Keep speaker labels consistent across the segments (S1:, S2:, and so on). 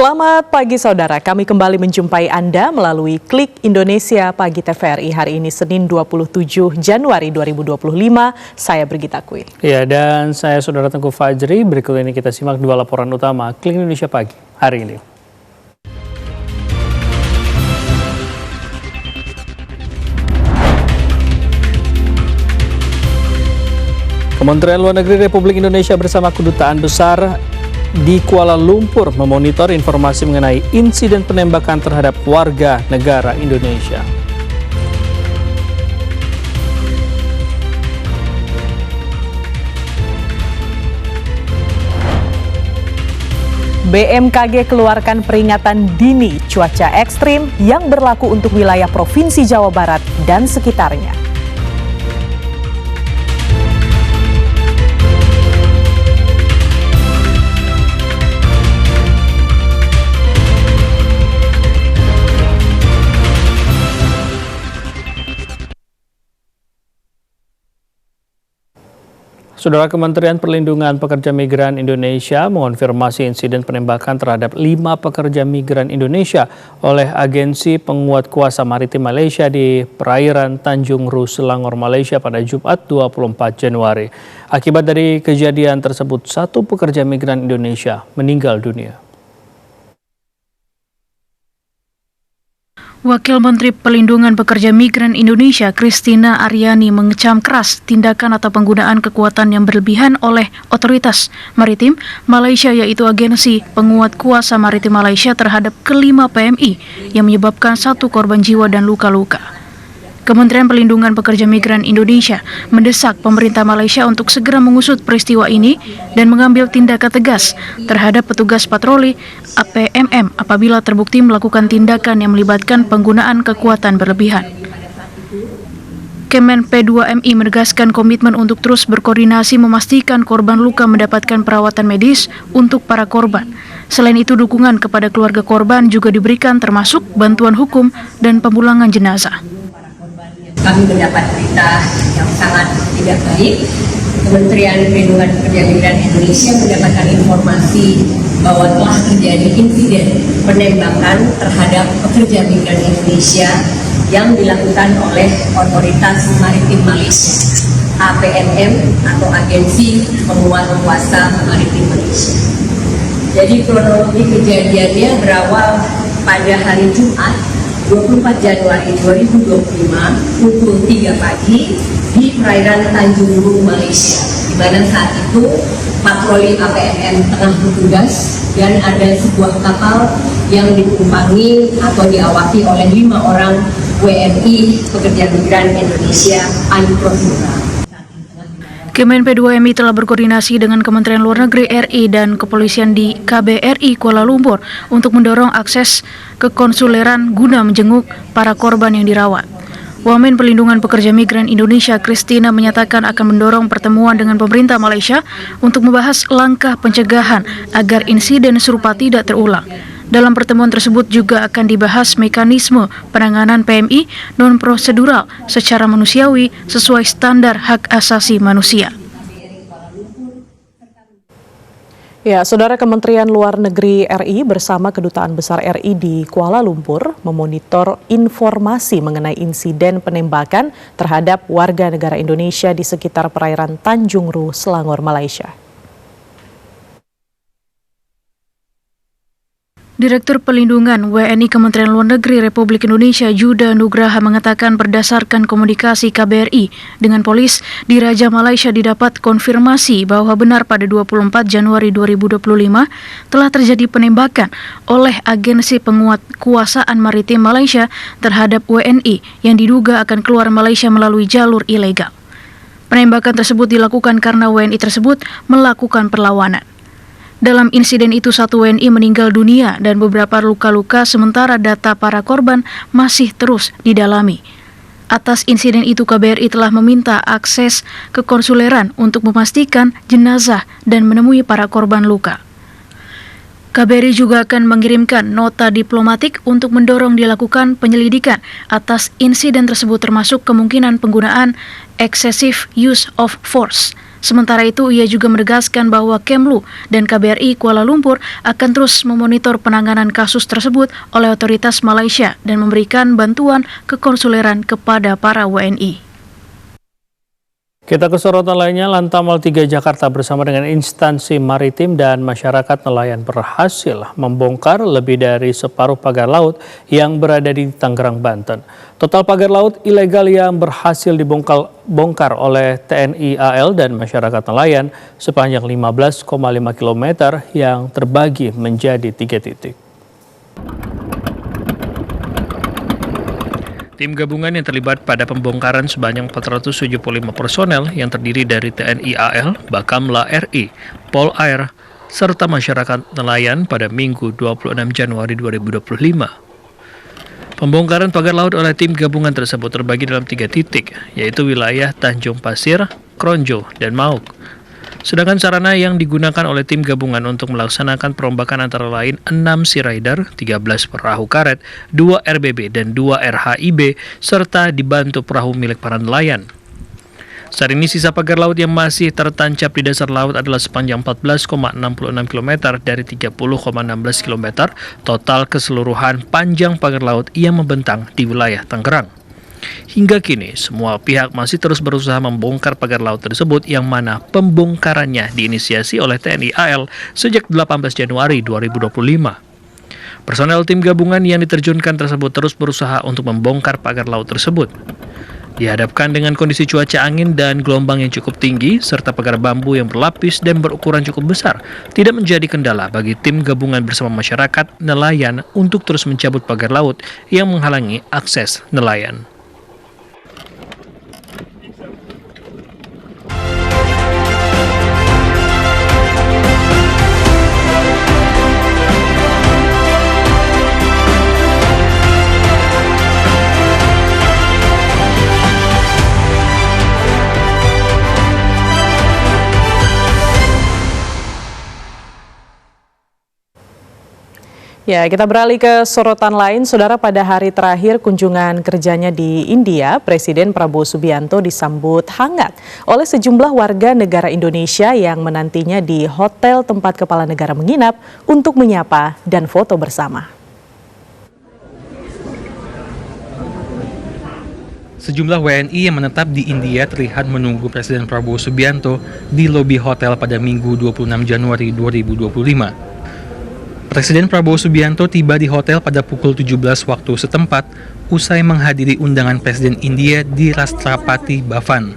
S1: Selamat pagi saudara, kami kembali menjumpai Anda melalui Klik Indonesia Pagi TVRI hari ini Senin 27 Januari 2025. Saya Brigita Queen.
S2: Ya, dan saya Saudara Tengku Fajri. Berikut ini kita simak dua laporan utama Klik Indonesia Pagi hari ini. Kementerian Luar Negeri Republik Indonesia bersama Kedutaan Besar di Kuala Lumpur memonitor informasi mengenai insiden penembakan terhadap warga negara Indonesia.
S1: BMKG keluarkan peringatan dini cuaca ekstrim yang berlaku untuk wilayah Provinsi Jawa Barat dan sekitarnya.
S2: Saudara, Kementerian Perlindungan Pekerja Migran Indonesia mengonfirmasi insiden penembakan terhadap 5 pekerja migran Indonesia oleh Agensi Penguat Kuasa Maritim Malaysia di perairan Tanjung Ru, Selangor, Malaysia pada Jumat 24 Januari. Akibat dari kejadian tersebut, 1 pekerja migran Indonesia meninggal dunia.
S3: Wakil Menteri Perlindungan Pekerja Migran Indonesia Christina Aryani mengecam keras tindakan atau penggunaan kekuatan yang berlebihan oleh otoritas maritim Malaysia, yaitu Agensi Penguat Kuasa Maritim Malaysia terhadap kelima PMI yang menyebabkan 1 korban jiwa dan luka-luka. Kementerian Perlindungan Pekerja Migran Indonesia mendesak pemerintah Malaysia untuk segera mengusut peristiwa ini dan mengambil tindakan tegas terhadap petugas patroli APMM apabila terbukti melakukan tindakan yang melibatkan penggunaan kekuatan berlebihan. Kemen P2MI menegaskan komitmen untuk terus berkoordinasi memastikan korban luka mendapatkan perawatan medis untuk para korban. Selain itu, dukungan kepada keluarga korban juga diberikan termasuk bantuan hukum dan pemulangan jenazah.
S4: Kami mendapat berita yang sangat tidak baik. Kementerian Perlindungan Pekerja Migran Indonesia mendapatkan informasi bahwa telah terjadi insiden penembakan terhadap pekerja migran Indonesia yang dilakukan oleh Otoritas Maritim Malaysia, APMM atau Agensi Penguat Kuasa Maritim Malaysia. Jadi kronologi kejadiannya berawal pada hari Jumat 24 Januari 2025 pukul 3 pagi di perairan Tanjung Ru, Malaysia, di mana saat itu patroli APMM tengah bertugas dan ada sebuah kapal yang ditumpangi atau diawaki oleh 5 orang WNI pekerja migran Indonesia Aniprovura.
S3: Kemen P2MI telah berkoordinasi dengan Kementerian Luar Negeri RI dan Kepolisian di KBRI Kuala Lumpur untuk mendorong akses ke konsuleran guna menjenguk para korban yang dirawat. Wamen Perlindungan Pekerja Migran Indonesia Christina menyatakan akan mendorong pertemuan dengan pemerintah Malaysia untuk membahas langkah pencegahan agar insiden serupa tidak terulang. Dalam pertemuan tersebut juga akan dibahas mekanisme penanganan PMI non-prosedural secara manusiawi sesuai standar hak asasi manusia.
S1: Ya, Saudara, Kementerian Luar Negeri RI bersama Kedutaan Besar RI di Kuala Lumpur memonitor informasi mengenai insiden penembakan terhadap warga negara Indonesia di sekitar perairan Tanjung Ru, Selangor, Malaysia.
S3: Direktur Pelindungan WNI Kementerian Luar Negeri Republik Indonesia Yuda Nugraha mengatakan berdasarkan komunikasi KBRI dengan polis di Raja Malaysia didapat konfirmasi bahwa benar pada 24 Januari 2025 telah terjadi penembakan oleh Agensi Penguat Kuasaan Maritim Malaysia terhadap WNI yang diduga akan keluar Malaysia melalui jalur ilegal. Penembakan tersebut dilakukan karena WNI tersebut melakukan perlawanan. Dalam insiden itu 1 WNI meninggal dunia dan beberapa luka-luka, sementara data para korban masih terus didalami. Atas insiden itu KBRI telah meminta akses ke konsuleran untuk memastikan jenazah dan menemui para korban luka. KBRI juga akan mengirimkan nota diplomatik untuk mendorong dilakukan penyelidikan atas insiden tersebut termasuk kemungkinan penggunaan excessive use of force. Sementara itu, ia juga menegaskan bahwa Kemlu dan KBRI Kuala Lumpur akan terus memonitor penanganan kasus tersebut oleh otoritas Malaysia dan memberikan bantuan kekonsuleran kepada para WNI.
S2: Kita ke sorotan lainnya, Lantamal 3 Jakarta bersama dengan instansi maritim dan masyarakat nelayan berhasil membongkar lebih dari separuh pagar laut yang berada di Tangerang, Banten. Total pagar laut ilegal yang berhasil dibongkar oleh TNI AL dan masyarakat nelayan sepanjang 15,5 km yang terbagi menjadi 3 titik. Tim gabungan yang terlibat pada pembongkaran sebanyak 475 personel yang terdiri dari TNI AL, Bakamla RI, Pol Air, serta masyarakat nelayan pada Minggu 26 Januari 2025. Pembongkaran pagar laut oleh tim gabungan tersebut terbagi dalam 3 titik, yaitu wilayah Tanjung Pasir, Kronjo, dan Mauk. Sedangkan sarana yang digunakan oleh tim gabungan untuk melaksanakan perombakan antara lain 6 Sea Rider, 13 perahu karet, 2 RBB, dan 2 RHIB, serta dibantu perahu milik para nelayan. Saat ini sisa pagar laut yang masih tertancap di dasar laut adalah sepanjang 14,66 km dari 30,16 km total keseluruhan panjang pagar laut yang membentang di wilayah Tangerang. Hingga kini, semua pihak masih terus berusaha membongkar pagar laut tersebut yang mana pembongkarannya diinisiasi oleh TNI AL sejak 18 Januari 2025. Personel tim gabungan yang diterjunkan tersebut terus berusaha untuk membongkar pagar laut tersebut. Dihadapkan dengan kondisi cuaca angin dan gelombang yang cukup tinggi, serta pagar bambu yang berlapis dan berukuran cukup besar, tidak menjadi kendala bagi tim gabungan bersama masyarakat nelayan untuk terus mencabut pagar laut yang menghalangi akses nelayan.
S1: Ya, kita beralih ke sorotan lain. Saudara, pada hari terakhir kunjungan kerjanya di India, Presiden Prabowo Subianto disambut hangat oleh sejumlah warga negara Indonesia yang menantinya di hotel tempat kepala negara menginap untuk menyapa dan foto bersama.
S5: Sejumlah WNI yang menetap di India terlihat menunggu Presiden Prabowo Subianto di lobi hotel pada Minggu 26 Januari 2025. Presiden Prabowo Subianto tiba di hotel pada pukul 17 waktu setempat usai menghadiri undangan Presiden India di Rashtrapati Bhavan.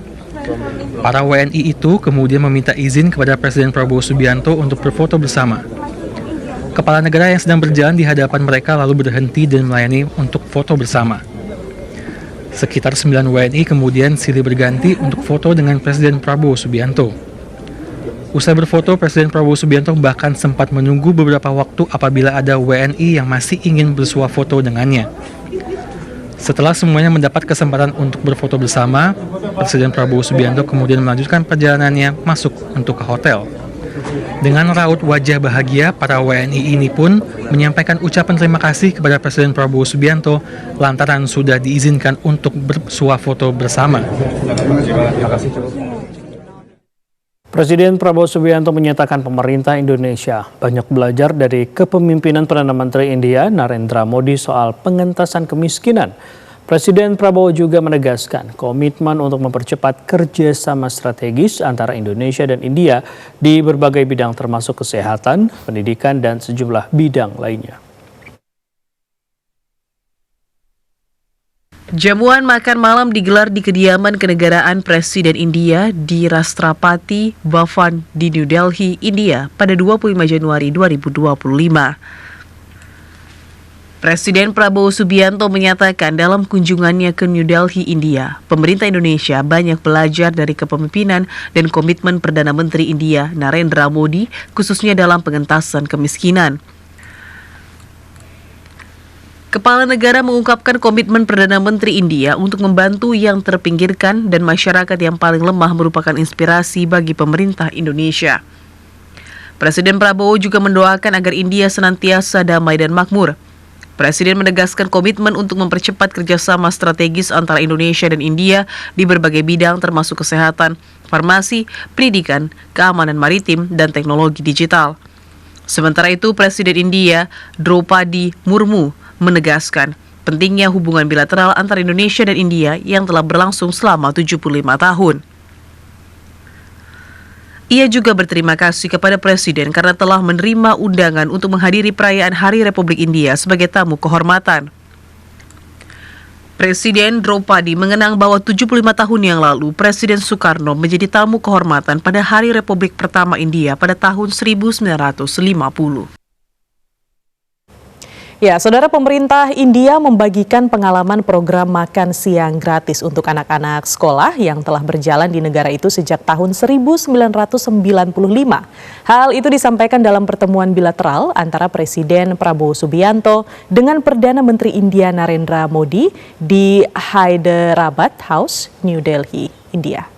S5: Para WNI itu kemudian meminta izin kepada Presiden Prabowo Subianto untuk berfoto bersama. Kepala negara yang sedang berjalan di hadapan mereka lalu berhenti dan melayani untuk foto bersama. Sekitar 9 WNI kemudian silih berganti untuk foto dengan Presiden Prabowo Subianto. Usai berfoto, Presiden Prabowo Subianto bahkan sempat menunggu beberapa waktu apabila ada WNI yang masih ingin bersuah foto dengannya. Setelah semuanya mendapat kesempatan untuk berfoto bersama, Presiden Prabowo Subianto kemudian melanjutkan perjalanannya masuk untuk ke hotel. Dengan raut wajah bahagia, para WNI ini pun menyampaikan ucapan terima kasih kepada Presiden Prabowo Subianto lantaran sudah diizinkan untuk bersuah foto bersama.
S2: Presiden Prabowo Subianto menyatakan pemerintah Indonesia banyak belajar dari kepemimpinan Perdana Menteri India Narendra Modi soal pengentasan kemiskinan. Presiden Prabowo juga menegaskan komitmen untuk mempercepat kerjasama strategis antara Indonesia dan India di berbagai bidang termasuk kesehatan, pendidikan, dan sejumlah bidang lainnya.
S6: Jamuan makan malam digelar di kediaman kenegaraan Presiden India di Rashtrapati Bhavan di New Delhi, India pada 25 Januari 2025. Presiden Prabowo Subianto menyatakan dalam kunjungannya ke New Delhi, India, pemerintah Indonesia banyak belajar dari kepemimpinan dan komitmen Perdana Menteri India Narendra Modi khususnya dalam pengentasan kemiskinan. Kepala negara mengungkapkan komitmen Perdana Menteri India untuk membantu yang terpinggirkan dan masyarakat yang paling lemah merupakan inspirasi bagi pemerintah Indonesia. Presiden Prabowo juga mendoakan agar India senantiasa damai dan makmur. Presiden menegaskan komitmen untuk mempercepat kerjasama strategis antara Indonesia dan India di berbagai bidang termasuk kesehatan, farmasi, pendidikan, keamanan maritim, dan teknologi digital. Sementara itu, Presiden India Draupadi Murmu menegaskan pentingnya hubungan bilateral antara Indonesia dan India yang telah berlangsung selama 75 tahun. Ia juga berterima kasih kepada Presiden karena telah menerima undangan untuk menghadiri perayaan Hari Republik India sebagai tamu kehormatan. Presiden Draupadi mengenang bahwa 75 tahun yang lalu Presiden Soekarno menjadi tamu kehormatan pada Hari Republik pertama India pada tahun 1950.
S1: Ya, Saudara, pemerintah India membagikan pengalaman program makan siang gratis untuk anak-anak sekolah yang telah berjalan di negara itu sejak tahun 1995. Hal itu disampaikan dalam pertemuan bilateral antara Presiden Prabowo Subianto dengan Perdana Menteri India Narendra Modi di Hyderabad House, New Delhi, India.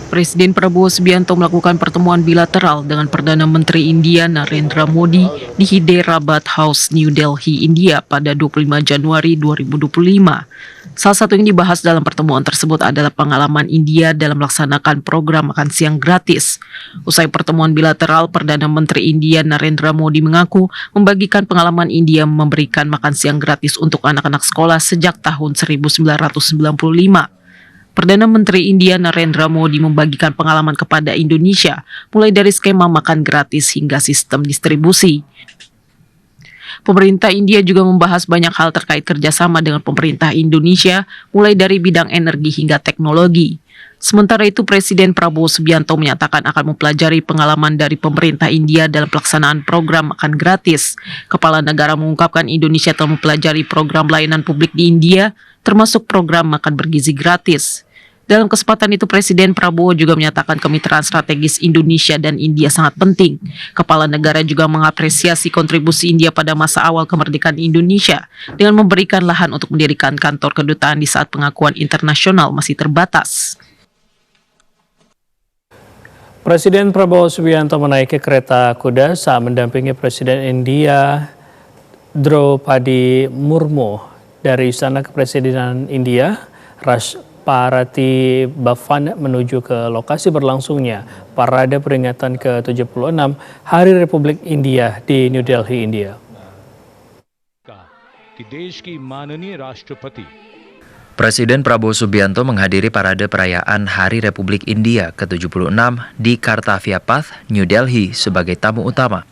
S7: Presiden Prabowo Subianto melakukan pertemuan bilateral dengan Perdana Menteri India Narendra Modi di Hyderabad House, New Delhi, India pada 25 Januari 2025. Salah satu yang dibahas dalam pertemuan tersebut adalah pengalaman India dalam melaksanakan program makan siang gratis. Usai pertemuan bilateral, Perdana Menteri India Narendra Modi mengaku membagikan pengalaman India memberikan makan siang gratis untuk anak-anak sekolah sejak tahun 1995. Perdana Menteri India Narendra Modi membagikan pengalaman kepada Indonesia, mulai dari skema makan gratis hingga sistem distribusi. Pemerintah India juga membahas banyak hal terkait kerjasama dengan pemerintah Indonesia, mulai dari bidang energi hingga teknologi. Sementara itu, Presiden Prabowo Subianto menyatakan akan mempelajari pengalaman dari pemerintah India dalam pelaksanaan program makan gratis. Kepala negara mengungkapkan Indonesia telah mempelajari program layanan publik di India, termasuk program makan bergizi gratis. Dalam kesempatan itu, Presiden Prabowo juga menyatakan kemitraan strategis Indonesia dan India sangat penting. Kepala negara juga mengapresiasi kontribusi India pada masa awal kemerdekaan Indonesia dengan memberikan lahan untuk mendirikan kantor kedutaan di saat pengakuan internasional masih terbatas.
S2: Presiden Prabowo Subianto menaiki kereta kuda saat mendampingi Presiden India Draupadi Murmu dari Istana Kepresidenan India, Rashtrapati Bhavan, menuju ke lokasi berlangsungnya parade peringatan ke-76 Hari Republik India di New Delhi, India.
S8: Presiden Prabowo Subianto menghadiri parade perayaan Hari Republik India ke-76 di Kartavia Path, New Delhi sebagai tamu utama.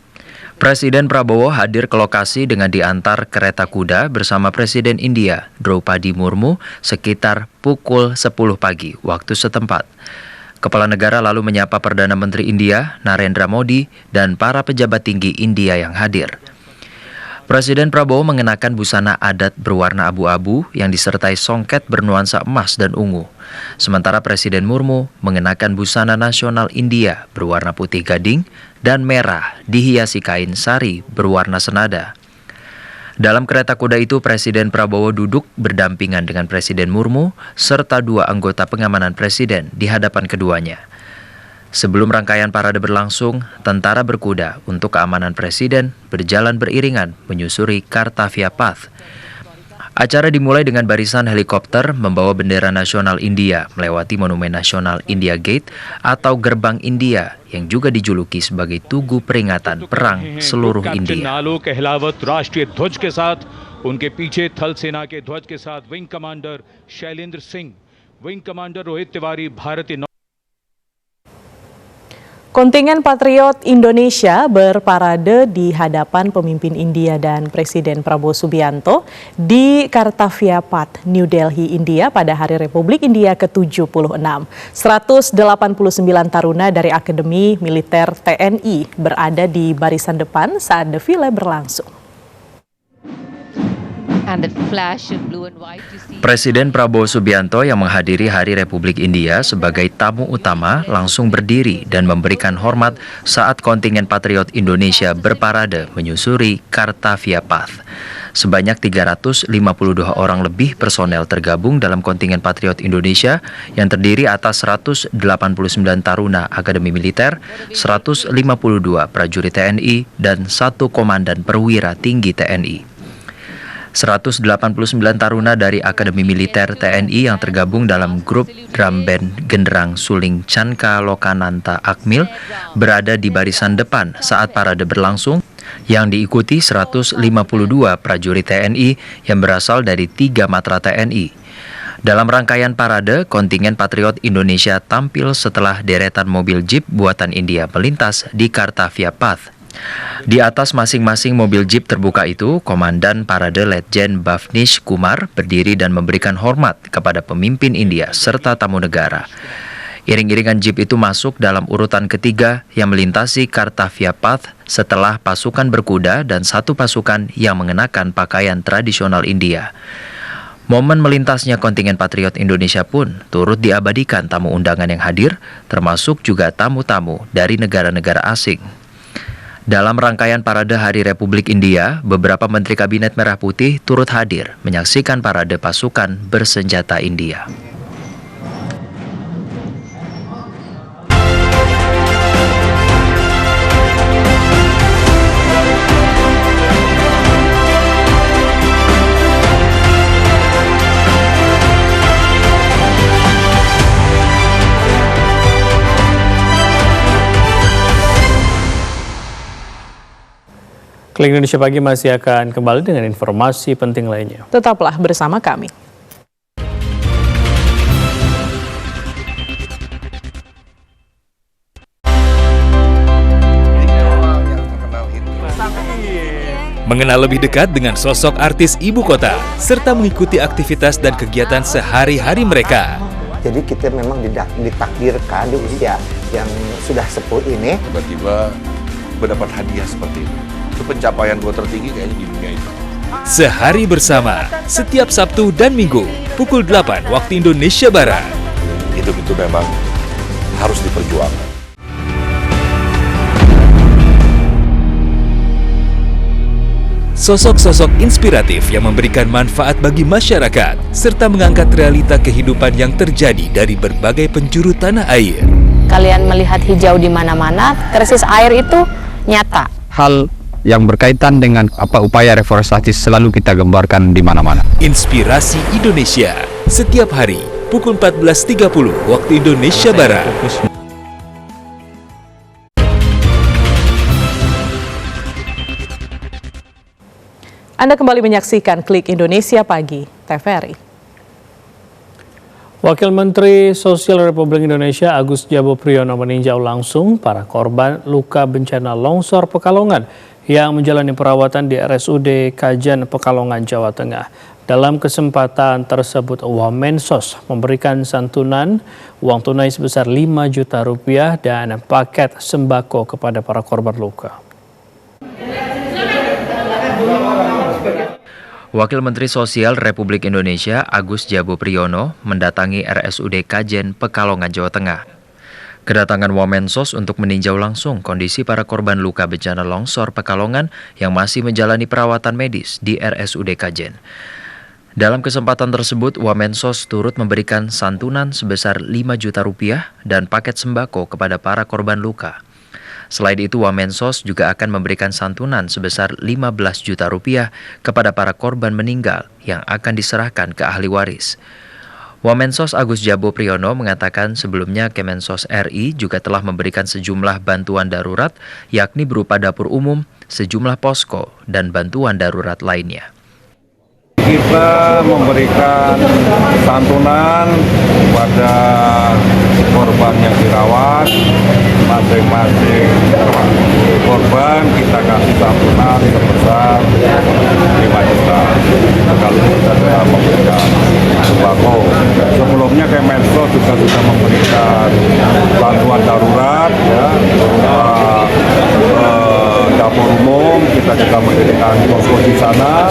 S8: Presiden Prabowo hadir ke lokasi dengan diantar kereta kuda bersama Presiden India Draupadi Murmu sekitar pukul 10 pagi waktu setempat. Kepala negara lalu menyapa Perdana Menteri India Narendra Modi dan para pejabat tinggi India yang hadir. Presiden Prabowo mengenakan busana adat berwarna abu-abu yang disertai songket bernuansa emas dan ungu. Sementara Presiden Murmu mengenakan busana nasional India berwarna putih gading dan merah dihiasi kain sari berwarna senada. Dalam kereta kuda itu, Presiden Prabowo duduk berdampingan dengan Presiden Murmu serta dua anggota pengamanan Presiden di hadapan keduanya. Sebelum rangkaian parade berlangsung, tentara berkuda untuk keamanan Presiden berjalan beriringan menyusuri Kartavia Path. Acara dimulai dengan barisan helikopter membawa bendera nasional India melewati Monumen Nasional India Gate atau Gerbang India yang juga dijuluki sebagai tugu peringatan perang seluruh India.
S1: Kontingen Patriot Indonesia berparade di hadapan pemimpin India dan Presiden Prabowo Subianto di Kartavia Path, New Delhi, India pada Hari Republik India ke-76. 189 taruna dari Akademi Militer TNI berada di barisan depan saat defile berlangsung.
S8: Presiden Prabowo Subianto yang menghadiri Hari Republik India sebagai tamu utama langsung berdiri dan memberikan hormat saat kontingen Patriot Indonesia berparade menyusuri Kartavia Path. Sebanyak 352 orang lebih personel tergabung dalam kontingen Patriot Indonesia yang terdiri atas 189 taruna Akademi Militer, 152 prajurit TNI, dan 1 komandan perwira tinggi TNI. 189 taruna dari Akademi Militer TNI yang tergabung dalam grup drum band Genderang Suling Canka Lokananta Akmil berada di barisan depan saat parade berlangsung, yang diikuti 152 prajurit TNI yang berasal dari 3 matra TNI. Dalam rangkaian parade, kontingen Patriot Indonesia tampil setelah deretan mobil jeep buatan India melintas di Kartavia Path. Di atas masing-masing mobil jeep terbuka itu, Komandan Parade Letjen Bhavnish Kumar berdiri dan memberikan hormat kepada pemimpin India serta tamu negara. Iring-iringan jeep itu masuk dalam urutan ketiga yang melintasi Kartavia Path setelah pasukan berkuda dan 1 pasukan yang mengenakan pakaian tradisional India. Momen melintasnya kontingen Patriot Indonesia pun turut diabadikan tamu undangan yang hadir, termasuk juga tamu-tamu dari negara-negara asing. Dalam rangkaian parade Hari Republik India, beberapa Menteri Kabinet Merah Putih turut hadir menyaksikan parade pasukan bersenjata India.
S2: Klik Indonesia Pagi masih akan kembali dengan informasi penting lainnya.
S1: Tetaplah bersama kami.
S9: Mengenal lebih dekat dengan sosok artis ibu kota, serta mengikuti aktivitas dan kegiatan sehari-hari mereka.
S10: Jadi kita memang ditakdirkan di usia yang sudah sepuh ini.
S11: Tiba-tiba mendapat hadiah seperti ini. Itu pencapaian gue tertinggi kayaknya di dunia itu.
S9: Sehari bersama, setiap Sabtu dan Minggu, pukul 8 waktu Indonesia Barat.
S11: Hidup itu memang harus diperjuangkan.
S9: Sosok-sosok inspiratif yang memberikan manfaat bagi masyarakat, serta mengangkat realita kehidupan yang terjadi dari berbagai penjuru tanah air.
S12: Kalian melihat hijau di mana-mana, krisis air itu nyata.
S13: Hal yang berkaitan dengan upaya reforestasi selalu kita gambarkan di mana-mana.
S9: Inspirasi Indonesia, setiap hari pukul 14.30 waktu Indonesia Barat.
S1: Anda kembali menyaksikan Klik Indonesia Pagi, TVRI.
S2: Wakil Menteri Sosial Republik Indonesia Agus Jabo Priyono meninjau langsung para korban luka bencana longsor Pekalongan yang menjalani perawatan di RSUD Kajen Pekalongan, Jawa Tengah. Dalam kesempatan tersebut, Wamensos memberikan santunan uang tunai sebesar 5 juta rupiah dan paket sembako kepada para korban luka.
S8: Wakil Menteri Sosial Republik Indonesia Agus Jabo Priyono mendatangi RSUD Kajen Pekalongan, Jawa Tengah. Kedatangan Wamensos untuk meninjau langsung kondisi para korban luka bencana longsor Pekalongan yang masih menjalani perawatan medis di RSUD Kajen. Dalam kesempatan tersebut, Wamensos turut memberikan santunan sebesar 5 juta rupiah dan paket sembako kepada para korban luka. Selain itu, Wamensos juga akan memberikan santunan sebesar 15 juta rupiah kepada para korban meninggal yang akan diserahkan ke ahli waris. Wamensos Agus Jabo Priyono mengatakan sebelumnya Kemensos RI juga telah memberikan sejumlah bantuan darurat, yakni berupa dapur umum, sejumlah posko, dan bantuan darurat lainnya.
S14: Kita memberikan santunan kepada korban yang dirawat, masing-masing korban kita kasih santunan sebesar 5 juta. Kalau kita sudah memberikan sembako. Sebelumnya Kemensos juga sudah memberikan bantuan darurat, ya, dapur umum, kita juga mendirikan posko di sana,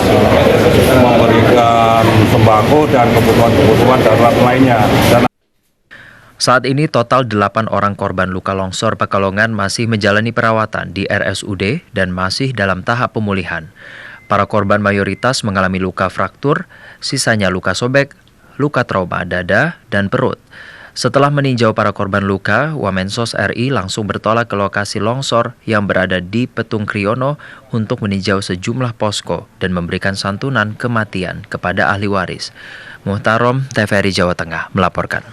S14: memberikan sembako dan kebutuhan-kebutuhan darurat lainnya.
S8: Saat ini total 8 orang korban luka longsor Pekalongan masih menjalani perawatan di RSUD dan masih dalam tahap pemulihan. Para korban mayoritas mengalami luka fraktur, sisanya luka sobek, luka trauma dada, dan perut. Setelah meninjau para korban luka, Wamensos RI langsung bertolak ke lokasi longsor yang berada di Petung Kriono untuk meninjau sejumlah posko dan memberikan santunan kematian kepada ahli waris. Muhtarom, TVRI Jawa Tengah melaporkan.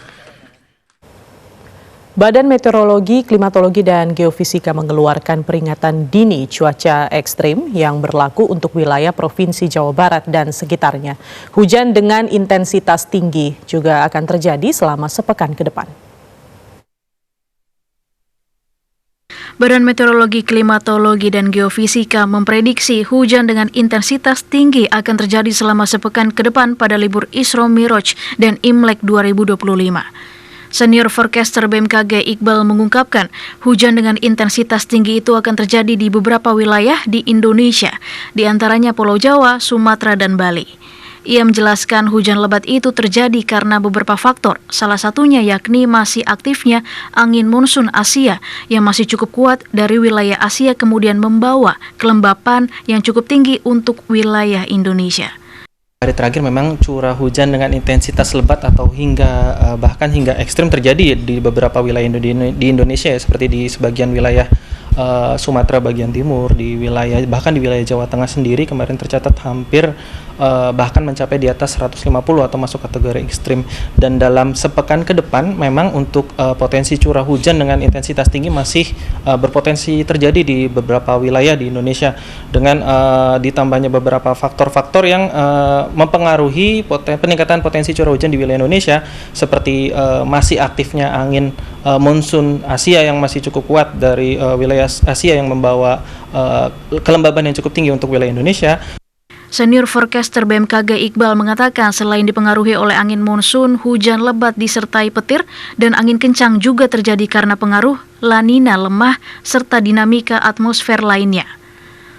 S1: Badan Meteorologi, Klimatologi, dan Geofisika mengeluarkan peringatan dini cuaca ekstrim yang berlaku untuk wilayah Provinsi Jawa Barat dan sekitarnya. Hujan dengan intensitas tinggi juga akan terjadi selama sepekan ke depan.
S3: Badan Meteorologi, Klimatologi, dan Geofisika memprediksi hujan dengan intensitas tinggi akan terjadi selama sepekan ke depan pada libur Isra Miraj dan Imlek 2025. Senior forecaster BMKG Iqbal mengungkapkan hujan dengan intensitas tinggi itu akan terjadi di beberapa wilayah di Indonesia, di antaranya Pulau Jawa, Sumatera, dan Bali. Ia menjelaskan hujan lebat itu terjadi karena beberapa faktor, salah satunya yakni masih aktifnya angin monsun Asia yang masih cukup kuat dari wilayah Asia kemudian membawa kelembapan yang cukup tinggi untuk wilayah Indonesia.
S15: Hari terakhir memang curah hujan dengan intensitas lebat atau bahkan hingga ekstrim terjadi di beberapa wilayah di Indonesia ya, seperti di sebagian wilayah Sumatera bagian timur, bahkan di wilayah Jawa Tengah sendiri kemarin tercatat hampir bahkan mencapai di atas 150 atau masuk kategori ekstrim. Dan dalam sepekan ke depan memang untuk potensi curah hujan dengan intensitas tinggi masih berpotensi terjadi di beberapa wilayah di Indonesia dengan ditambahnya beberapa faktor-faktor yang mempengaruhi peningkatan potensi curah hujan di wilayah Indonesia seperti masih aktifnya angin monsun Asia yang masih cukup kuat dari wilayah Asia yang membawa kelembaban yang cukup tinggi untuk wilayah Indonesia.
S3: Senior forecaster BMKG Iqbal mengatakan selain dipengaruhi oleh angin monsun, hujan lebat disertai petir dan angin kencang juga terjadi karena pengaruh La Nina lemah serta dinamika atmosfer lainnya.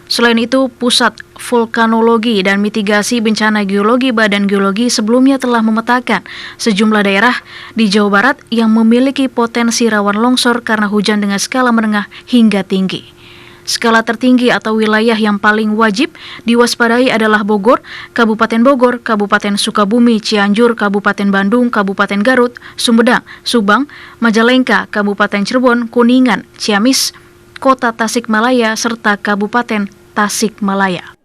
S3: Selain itu, Pusat Vulkanologi dan Mitigasi Bencana Geologi Badan Geologi sebelumnya telah memetakan sejumlah daerah di Jawa Barat yang memiliki potensi rawan longsor karena hujan dengan skala menengah hingga tinggi. Skala tertinggi atau wilayah yang paling wajib diwaspadai adalah Bogor, Kabupaten Bogor, Kabupaten Sukabumi, Cianjur, Kabupaten Bandung, Kabupaten Garut, Sumedang, Subang, Majalengka, Kabupaten Cirebon, Kuningan, Ciamis, Kota Tasikmalaya, serta Kabupaten Tasikmalaya.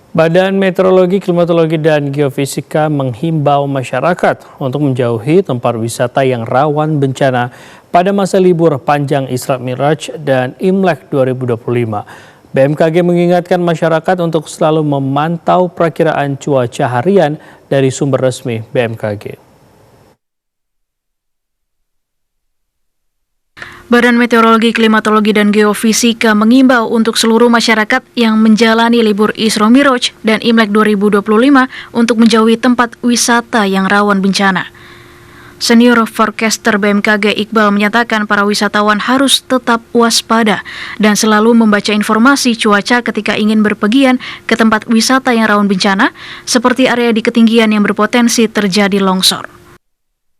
S2: Badan Meteorologi, Klimatologi, dan Geofisika menghimbau masyarakat untuk menjauhi tempat wisata yang rawan bencana pada masa libur panjang Isra Miraj dan Imlek 2025. BMKG mengingatkan masyarakat untuk selalu memantau perakiraan cuaca harian dari sumber resmi BMKG.
S3: Badan Meteorologi, Klimatologi, dan Geofisika mengimbau untuk seluruh masyarakat yang menjalani libur Isra Miraj dan Imlek 2025 untuk menjauhi tempat wisata yang rawan bencana. Senior forecaster BMKG Iqbal menyatakan para wisatawan harus tetap waspada dan selalu membaca informasi cuaca ketika ingin berpergian ke tempat wisata yang rawan bencana, seperti area di ketinggian yang berpotensi terjadi longsor.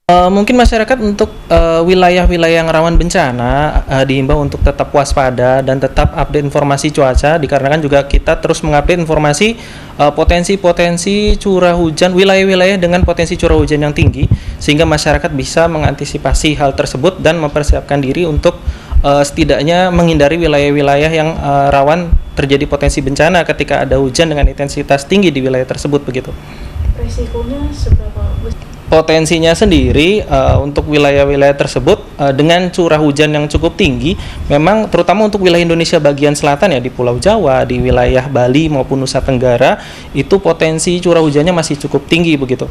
S15: Mungkin masyarakat untuk wilayah-wilayah yang rawan bencana diimbau untuk tetap waspada dan tetap update informasi cuaca, dikarenakan juga kita terus mengupdate informasi potensi-potensi curah hujan, wilayah-wilayah dengan potensi curah hujan yang tinggi, sehingga masyarakat bisa mengantisipasi hal tersebut dan mempersiapkan diri untuk setidaknya menghindari wilayah-wilayah yang rawan terjadi potensi bencana ketika ada hujan dengan intensitas tinggi di wilayah tersebut begitu.
S3: Resikonya seberapa besar?
S15: Potensinya sendiri untuk wilayah-wilayah tersebut dengan curah hujan yang cukup tinggi, memang terutama untuk wilayah Indonesia bagian selatan ya, di Pulau Jawa, di wilayah Bali maupun Nusa Tenggara, itu potensi curah hujannya masih cukup tinggi begitu.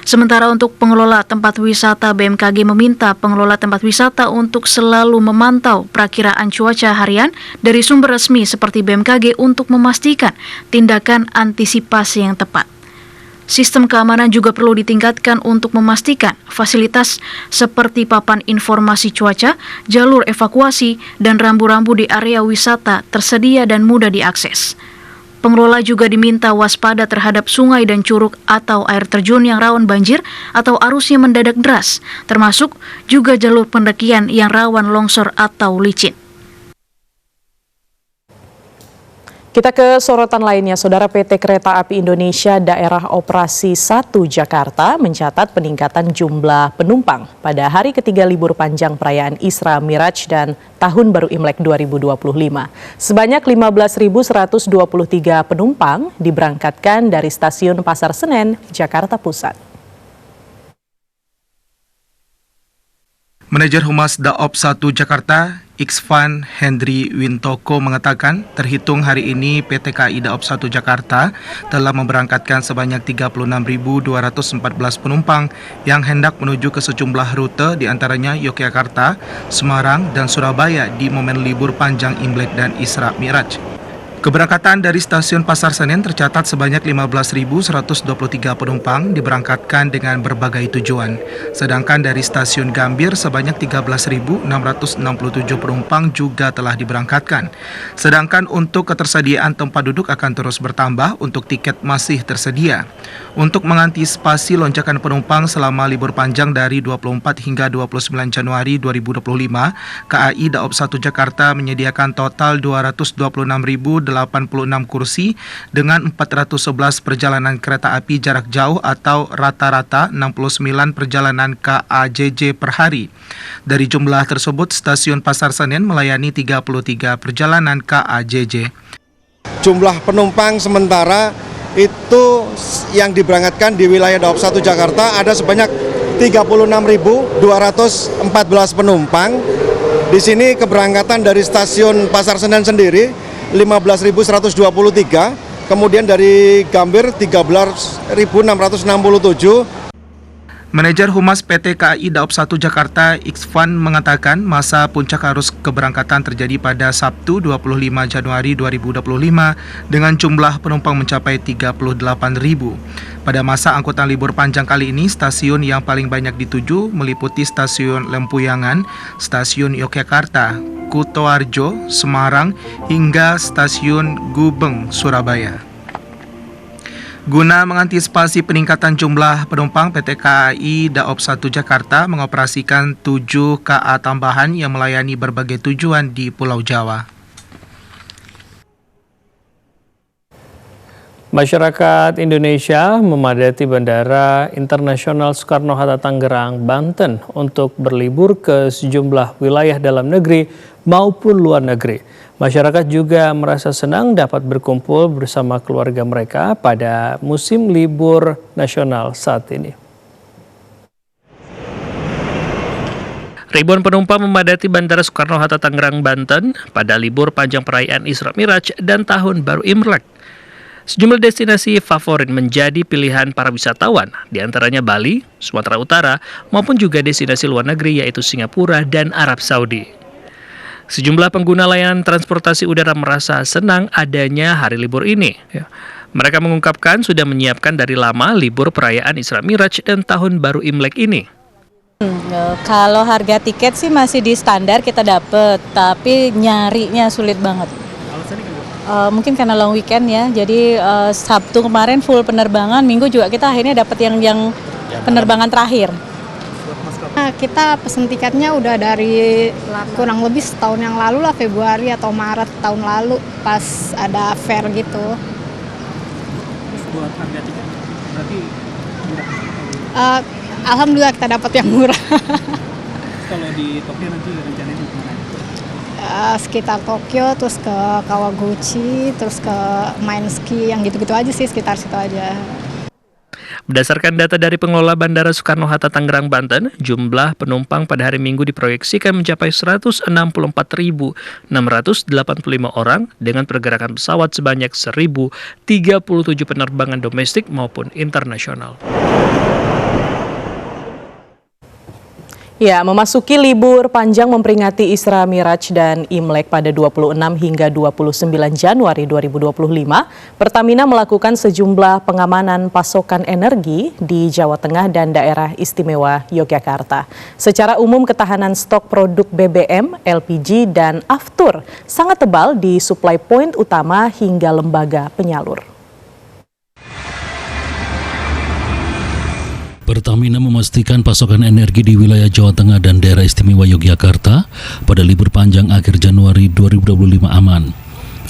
S3: Sementara untuk pengelola tempat wisata, BMKG meminta pengelola tempat wisata untuk selalu memantau perakiraan cuaca harian dari sumber resmi seperti BMKG untuk memastikan tindakan antisipasi yang tepat. Sistem keamanan juga perlu ditingkatkan untuk memastikan fasilitas seperti papan informasi cuaca, jalur evakuasi, dan rambu-rambu di area wisata tersedia dan mudah diakses. Pengelola juga diminta waspada terhadap sungai dan curug atau air terjun yang rawan banjir atau arusnya mendadak deras, termasuk juga jalur pendakian yang rawan longsor atau licin.
S1: Kita ke sorotan lainnya, Saudara. PT Kereta Api Indonesia Daerah Operasi 1 Jakarta mencatat peningkatan jumlah penumpang pada hari ketiga libur panjang perayaan Isra Miraj dan Tahun Baru Imlek 2025. Sebanyak 15.123 penumpang diberangkatkan dari stasiun Pasar Senen, Jakarta Pusat.
S16: Manajer Humas Daop 1 Jakarta, Iksvan Hendri Wintoko mengatakan, terhitung hari ini PT KAI Daop 1 Jakarta telah memberangkatkan sebanyak 36.214 penumpang yang hendak menuju ke sejumlah rute diantaranya Yogyakarta, Semarang, dan Surabaya di momen libur panjang Imlek dan Isra Miraj. Keberangkatan dari stasiun Pasar Senen tercatat sebanyak 15.123 penumpang diberangkatkan dengan berbagai tujuan. Sedangkan dari stasiun Gambir sebanyak 13.667 penumpang juga telah diberangkatkan. Sedangkan untuk ketersediaan tempat duduk akan terus bertambah untuk tiket masih tersedia. Untuk mengantisipasi lonjakan penumpang selama libur panjang dari 24 hingga 29 Januari 2025, KAI Daop 1 Jakarta menyediakan total 226.086 kursi dengan 411 perjalanan kereta api jarak jauh atau rata-rata 69 perjalanan KAJJ per hari. Dari jumlah tersebut, stasiun Pasar Senen melayani 33 perjalanan KAJJ.
S17: Jumlah penumpang sementara itu yang diberangkatkan di wilayah Daop 1 Jakarta ada sebanyak 36.214 penumpang. Di sini keberangkatan dari stasiun Pasar Senen sendiri 15.123, kemudian dari Gambir 13.667.
S16: Manajer Humas PT KAI Daop 1 Jakarta, Iksvan, mengatakan masa puncak arus keberangkatan terjadi pada Sabtu 25 Januari 2025 dengan jumlah penumpang mencapai 38.000. Pada masa angkutan libur panjang kali ini, stasiun yang paling banyak dituju meliputi stasiun Lempuyangan, stasiun Yogyakarta, Kutoarjo, Semarang, hingga stasiun Gubeng, Surabaya. Guna mengantisipasi peningkatan jumlah penumpang, PT KAI Daop 1 Jakarta mengoperasikan 7 KA tambahan yang melayani berbagai tujuan di Pulau Jawa.
S2: Masyarakat Indonesia memadati Bandara Internasional Soekarno-Hatta Tangerang, Banten untuk berlibur ke sejumlah wilayah dalam negeri maupun luar negeri. Masyarakat juga merasa senang dapat berkumpul bersama keluarga mereka pada musim libur nasional saat ini.
S5: Ribuan penumpang memadati Bandara Soekarno-Hatta Tangerang, Banten pada libur panjang perayaan Isra Miraj dan Tahun Baru Imlek. Sejumlah destinasi favorit menjadi pilihan para wisatawan, diantaranya Bali, Sumatera Utara, maupun juga destinasi luar negeri yaitu Singapura dan Arab Saudi. Sejumlah pengguna layanan transportasi udara merasa senang adanya hari libur ini. Mereka mengungkapkan sudah menyiapkan dari lama libur perayaan Isra Miraj dan Tahun Baru Imlek ini.
S18: Kalau harga tiket sih masih di standar kita dapet, tapi nyarinya sulit banget. Mungkin karena long weekend ya, jadi Sabtu kemarin full penerbangan, Minggu juga kita akhirnya dapat yang penerbangan terakhir.
S19: Nah, kita pesen tiketnya udah dari kurang lebih setahun yang lalu lah, Februari atau Maret tahun lalu pas ada fair gitu.
S15: Buat harga tiket berarti murah?
S19: Alhamdulillah kita dapat yang murah.
S15: Kalau di Tokyo nanti rencananya kemana?
S19: Sekitar Tokyo, terus ke Kawaguchi, terus ke main ski, yang gitu-gitu aja sih, sekitar situ aja.
S5: Berdasarkan data dari pengelola Bandara Soekarno-Hatta Tangerang, Banten, jumlah penumpang pada hari Minggu diproyeksikan mencapai 164.685 orang dengan pergerakan pesawat sebanyak 1.037 penerbangan domestik maupun internasional.
S1: Ya, memasuki libur panjang memperingati Isra Miraj dan Imlek pada 26 hingga 29 Januari 2025, Pertamina melakukan sejumlah pengamanan pasokan energi di Jawa Tengah dan daerah istimewa Yogyakarta. Secara umum ketahanan stok produk BBM, LPG, dan aftur sangat tebal di supply point utama hingga lembaga penyalur.
S20: Pertamina memastikan pasokan energi di wilayah Jawa Tengah dan daerah istimewa Yogyakarta pada libur panjang akhir Januari 2025 aman.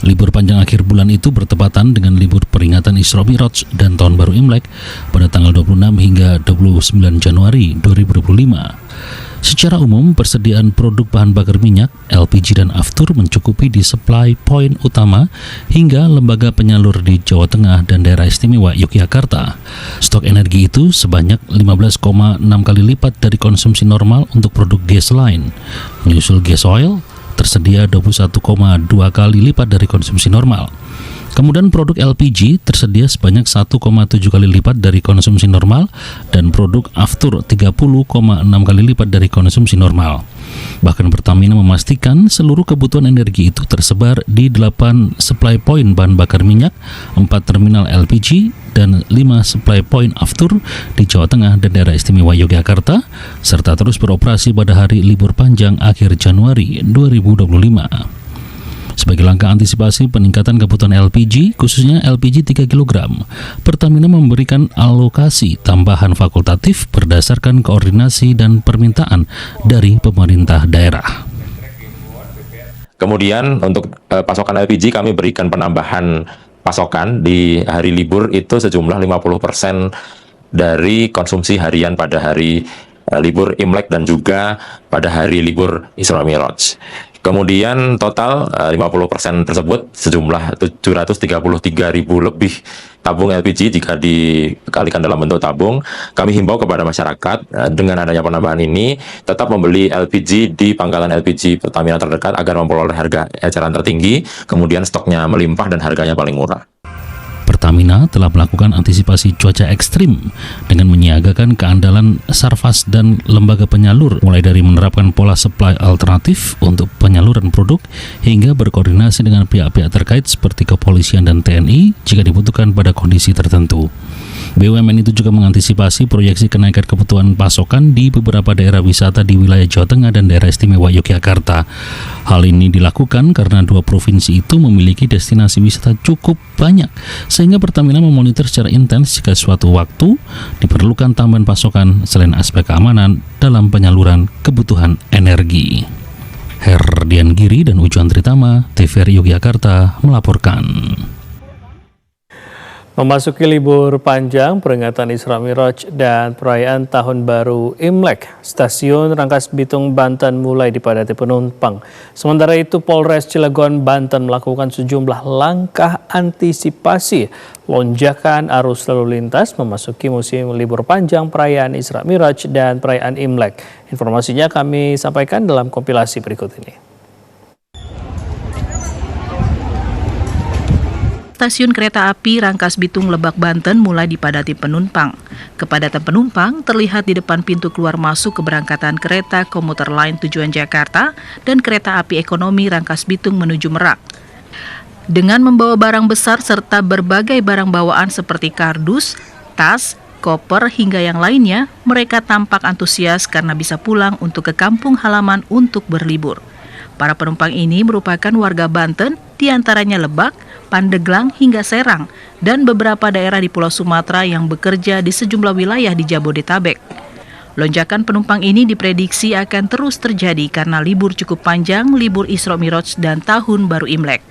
S20: Libur panjang akhir bulan itu bertepatan dengan libur peringatan Isra Mi'raj dan Tahun Baru Imlek pada tanggal 26 hingga 29 Januari 2025. Secara umum, persediaan produk bahan bakar minyak, LPG dan aftur mencukupi di supply point utama hingga lembaga penyalur di Jawa Tengah dan daerah istimewa Yogyakarta. Stok energi itu sebanyak 15,6 kali lipat dari konsumsi normal untuk produk gas lain. Menyusul gas oil, tersedia 21,2 kali lipat dari konsumsi normal. Kemudian produk LPG tersedia sebanyak 1,7 kali lipat dari konsumsi normal dan produk aftur 30,6 kali lipat dari konsumsi normal. Bahkan Pertamina memastikan seluruh kebutuhan energi itu tersebar di 8 supply point bahan bakar minyak, 4 terminal LPG, dan 5 supply point aftur di Jawa Tengah dan daerah istimewa Yogyakarta, serta terus beroperasi pada hari libur panjang akhir Januari 2025. Sebagai langkah antisipasi peningkatan kebutuhan LPG, khususnya LPG 3 kg, Pertamina memberikan alokasi tambahan fakultatif berdasarkan koordinasi dan permintaan dari pemerintah daerah.
S21: Kemudian untuk pasokan LPG kami berikan penambahan pasokan di hari libur itu sejumlah 50% dari konsumsi harian pada hari libur Imlek dan juga pada hari libur Isra Mi'raj. Kemudian total 50% tersebut sejumlah 733.000 lebih tabung LPG jika dikalikan dalam bentuk tabung. Kami himbau kepada masyarakat dengan adanya penambahan ini tetap membeli LPG di pangkalan LPG Pertamina terdekat agar memperoleh harga eceran tertinggi, kemudian stoknya melimpah dan harganya paling murah.
S20: Pertamina telah melakukan antisipasi cuaca ekstrim dengan menyiagakan keandalan Sarfas dan lembaga penyalur, mulai dari menerapkan pola supply alternatif untuk penyaluran produk hingga berkoordinasi dengan pihak-pihak terkait seperti kepolisian dan TNI jika dibutuhkan pada kondisi tertentu. BUMN itu juga mengantisipasi proyeksi kenaikan kebutuhan pasokan di beberapa daerah wisata di wilayah Jawa Tengah dan daerah istimewa Yogyakarta. Hal ini dilakukan karena dua provinsi itu memiliki destinasi wisata cukup banyak, sehingga Pertamina memonitor secara intens jika suatu waktu diperlukan tambahan pasokan selain aspek keamanan dalam penyaluran kebutuhan energi. Herdian Giri dan Ujuan Tritama, TVRI Yogyakarta melaporkan.
S2: Memasuki libur panjang, peringatan Isra Mi'raj dan perayaan Tahun Baru Imlek, Stasiun Rangkas Bitung, Banten mulai dipadati penumpang. Sementara itu, Polres Cilegon, Banten melakukan sejumlah langkah antisipasi lonjakan arus lalu lintas memasuki musim libur panjang perayaan Isra Mi'raj dan perayaan Imlek. Informasinya kami sampaikan dalam kompilasi berikut ini.
S3: Stasiun Kereta Api Rangkas Bitung Lebak, Banten mulai dipadati penumpang. Kepadatan penumpang terlihat di depan pintu keluar masuk keberangkatan kereta komuter lain tujuan Jakarta dan kereta api ekonomi Rangkas Bitung menuju Merak. Dengan membawa barang besar serta berbagai barang bawaan seperti kardus, tas, koper hingga yang lainnya, mereka tampak antusias karena bisa pulang untuk ke kampung halaman untuk berlibur. Para penumpang ini merupakan warga Banten, diantaranya Lebak, Pandeglang hingga Serang, dan beberapa daerah di Pulau Sumatera yang bekerja di sejumlah wilayah di Jabodetabek. Lonjakan penumpang ini diprediksi akan terus terjadi karena libur cukup panjang, libur Isra Mi'raj dan Tahun Baru Imlek.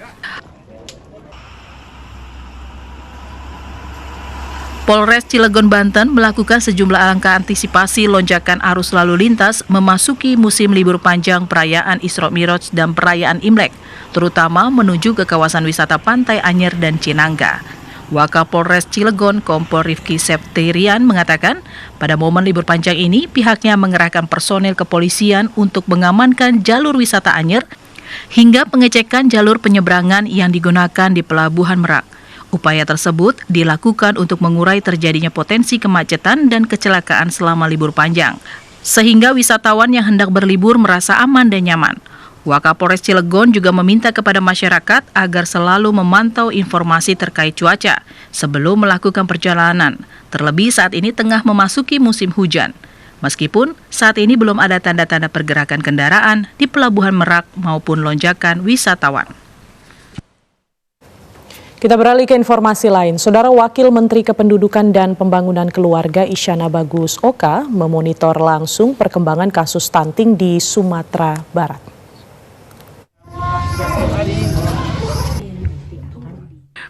S3: Polres Cilegon, Banten melakukan sejumlah langkah antisipasi lonjakan arus lalu lintas memasuki musim libur panjang perayaan Isra Mi'raj dan perayaan Imlek, terutama menuju ke kawasan wisata Pantai Anyer dan Cinangga. Wakapolres Cilegon, Kompol Rifki Septerian mengatakan, pada momen libur panjang ini pihaknya mengerahkan personel kepolisian untuk mengamankan jalur wisata Anyer hingga pengecekan jalur penyeberangan yang digunakan di Pelabuhan Merak. Upaya tersebut dilakukan untuk mengurai terjadinya potensi kemacetan dan kecelakaan selama libur panjang, sehingga wisatawan yang hendak berlibur merasa aman dan nyaman. Wakapolres Cilegon juga meminta kepada masyarakat agar selalu memantau informasi terkait cuaca sebelum melakukan perjalanan, terlebih saat ini tengah memasuki musim hujan. Meskipun saat ini belum ada tanda-tanda pergerakan kendaraan di Pelabuhan Merak maupun lonjakan wisatawan.
S1: Kita beralih ke informasi lain. Saudara Wakil Menteri Kependudukan dan Pembangunan Keluarga Isyana Bagus Oka memonitor langsung perkembangan kasus stunting di Sumatera Barat.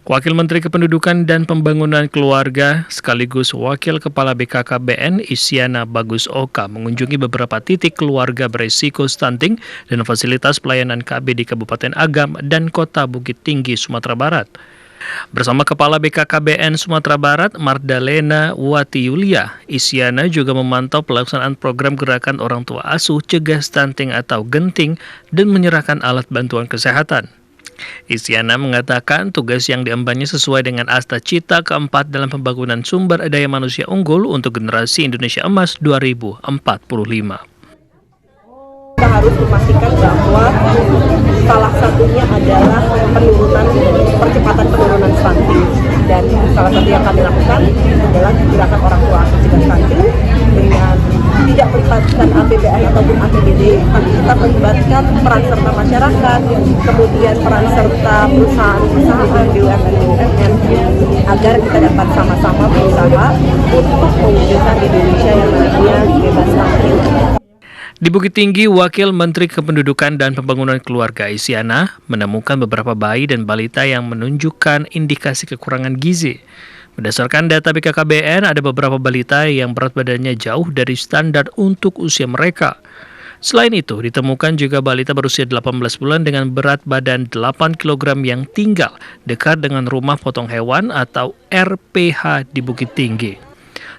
S2: Wakil Menteri Kependudukan dan Pembangunan Keluarga sekaligus Wakil Kepala BKKBN Isyana Bagus Oka mengunjungi beberapa titik keluarga berisiko stunting dan fasilitas pelayanan KB di Kabupaten Agam dan Kota Bukit Tinggi, Sumatera Barat. Bersama Kepala BKKBN Sumatera Barat, Mardalena Wati Yulia, Isyana juga memantau pelaksanaan program Gerakan Orang Tua Asuh Cegah Stunting atau Genting dan menyerahkan alat bantuan kesehatan. Isyana mengatakan tugas yang diembannya sesuai dengan asta cita keempat dalam pembangunan sumber daya manusia unggul untuk generasi Indonesia Emas 2045.
S4: Kita harus memastikan bahwa salah satunya adalah percepatan penurunan stunting, dan salah satu yang kami lakukan adalah gerakan orang tua asuh cegah stunting dengan tidak melibatkan APBN ataupun APBD, tapi kita melibatkan peran serta masyarakat, kemudian peran serta perusahaan-perusahaan BUMN agar kita dapat sama-sama berusaha untuk mewujudkan Indonesia yang namanya bebas stunting.
S2: Di Bukit Tinggi, Wakil Menteri Kependudukan dan Pembangunan Keluarga Isyana menemukan beberapa bayi dan balita yang menunjukkan indikasi kekurangan gizi. Berdasarkan data BKKBN, ada beberapa balita yang berat badannya jauh dari standar untuk usia mereka. Selain itu, ditemukan juga balita berusia 18 bulan dengan berat badan 8 kg yang tinggal dekat dengan rumah potong hewan atau RPH di Bukit Tinggi.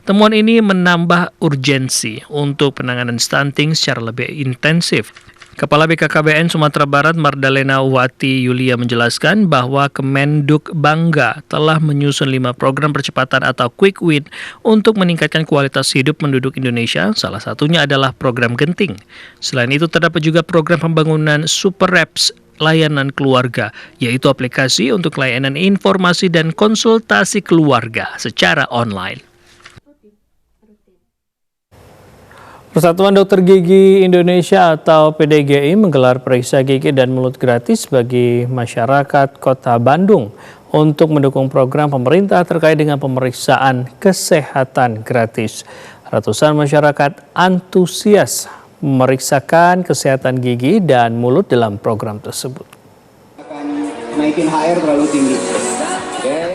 S2: Temuan ini menambah urgensi untuk penanganan stunting secara lebih intensif. Kepala BKKBN Sumatera Barat Mardalena Wati Yulia menjelaskan bahwa Kemenduk Bangga telah menyusun 5 program percepatan atau quick win untuk meningkatkan kualitas hidup penduduk Indonesia, salah satunya adalah program Genting. Selain itu terdapat juga program pembangunan Super Reps layanan keluarga, yaitu aplikasi untuk layanan informasi dan konsultasi keluarga secara online. Persatuan Dokter Gigi Indonesia atau PDGI menggelar periksa gigi dan mulut gratis bagi masyarakat Kota Bandung untuk mendukung program pemerintah terkait dengan pemeriksaan kesehatan gratis. Ratusan masyarakat antusias memeriksakan kesehatan gigi dan mulut dalam program tersebut.
S22: Naikin HR terlalu tinggi.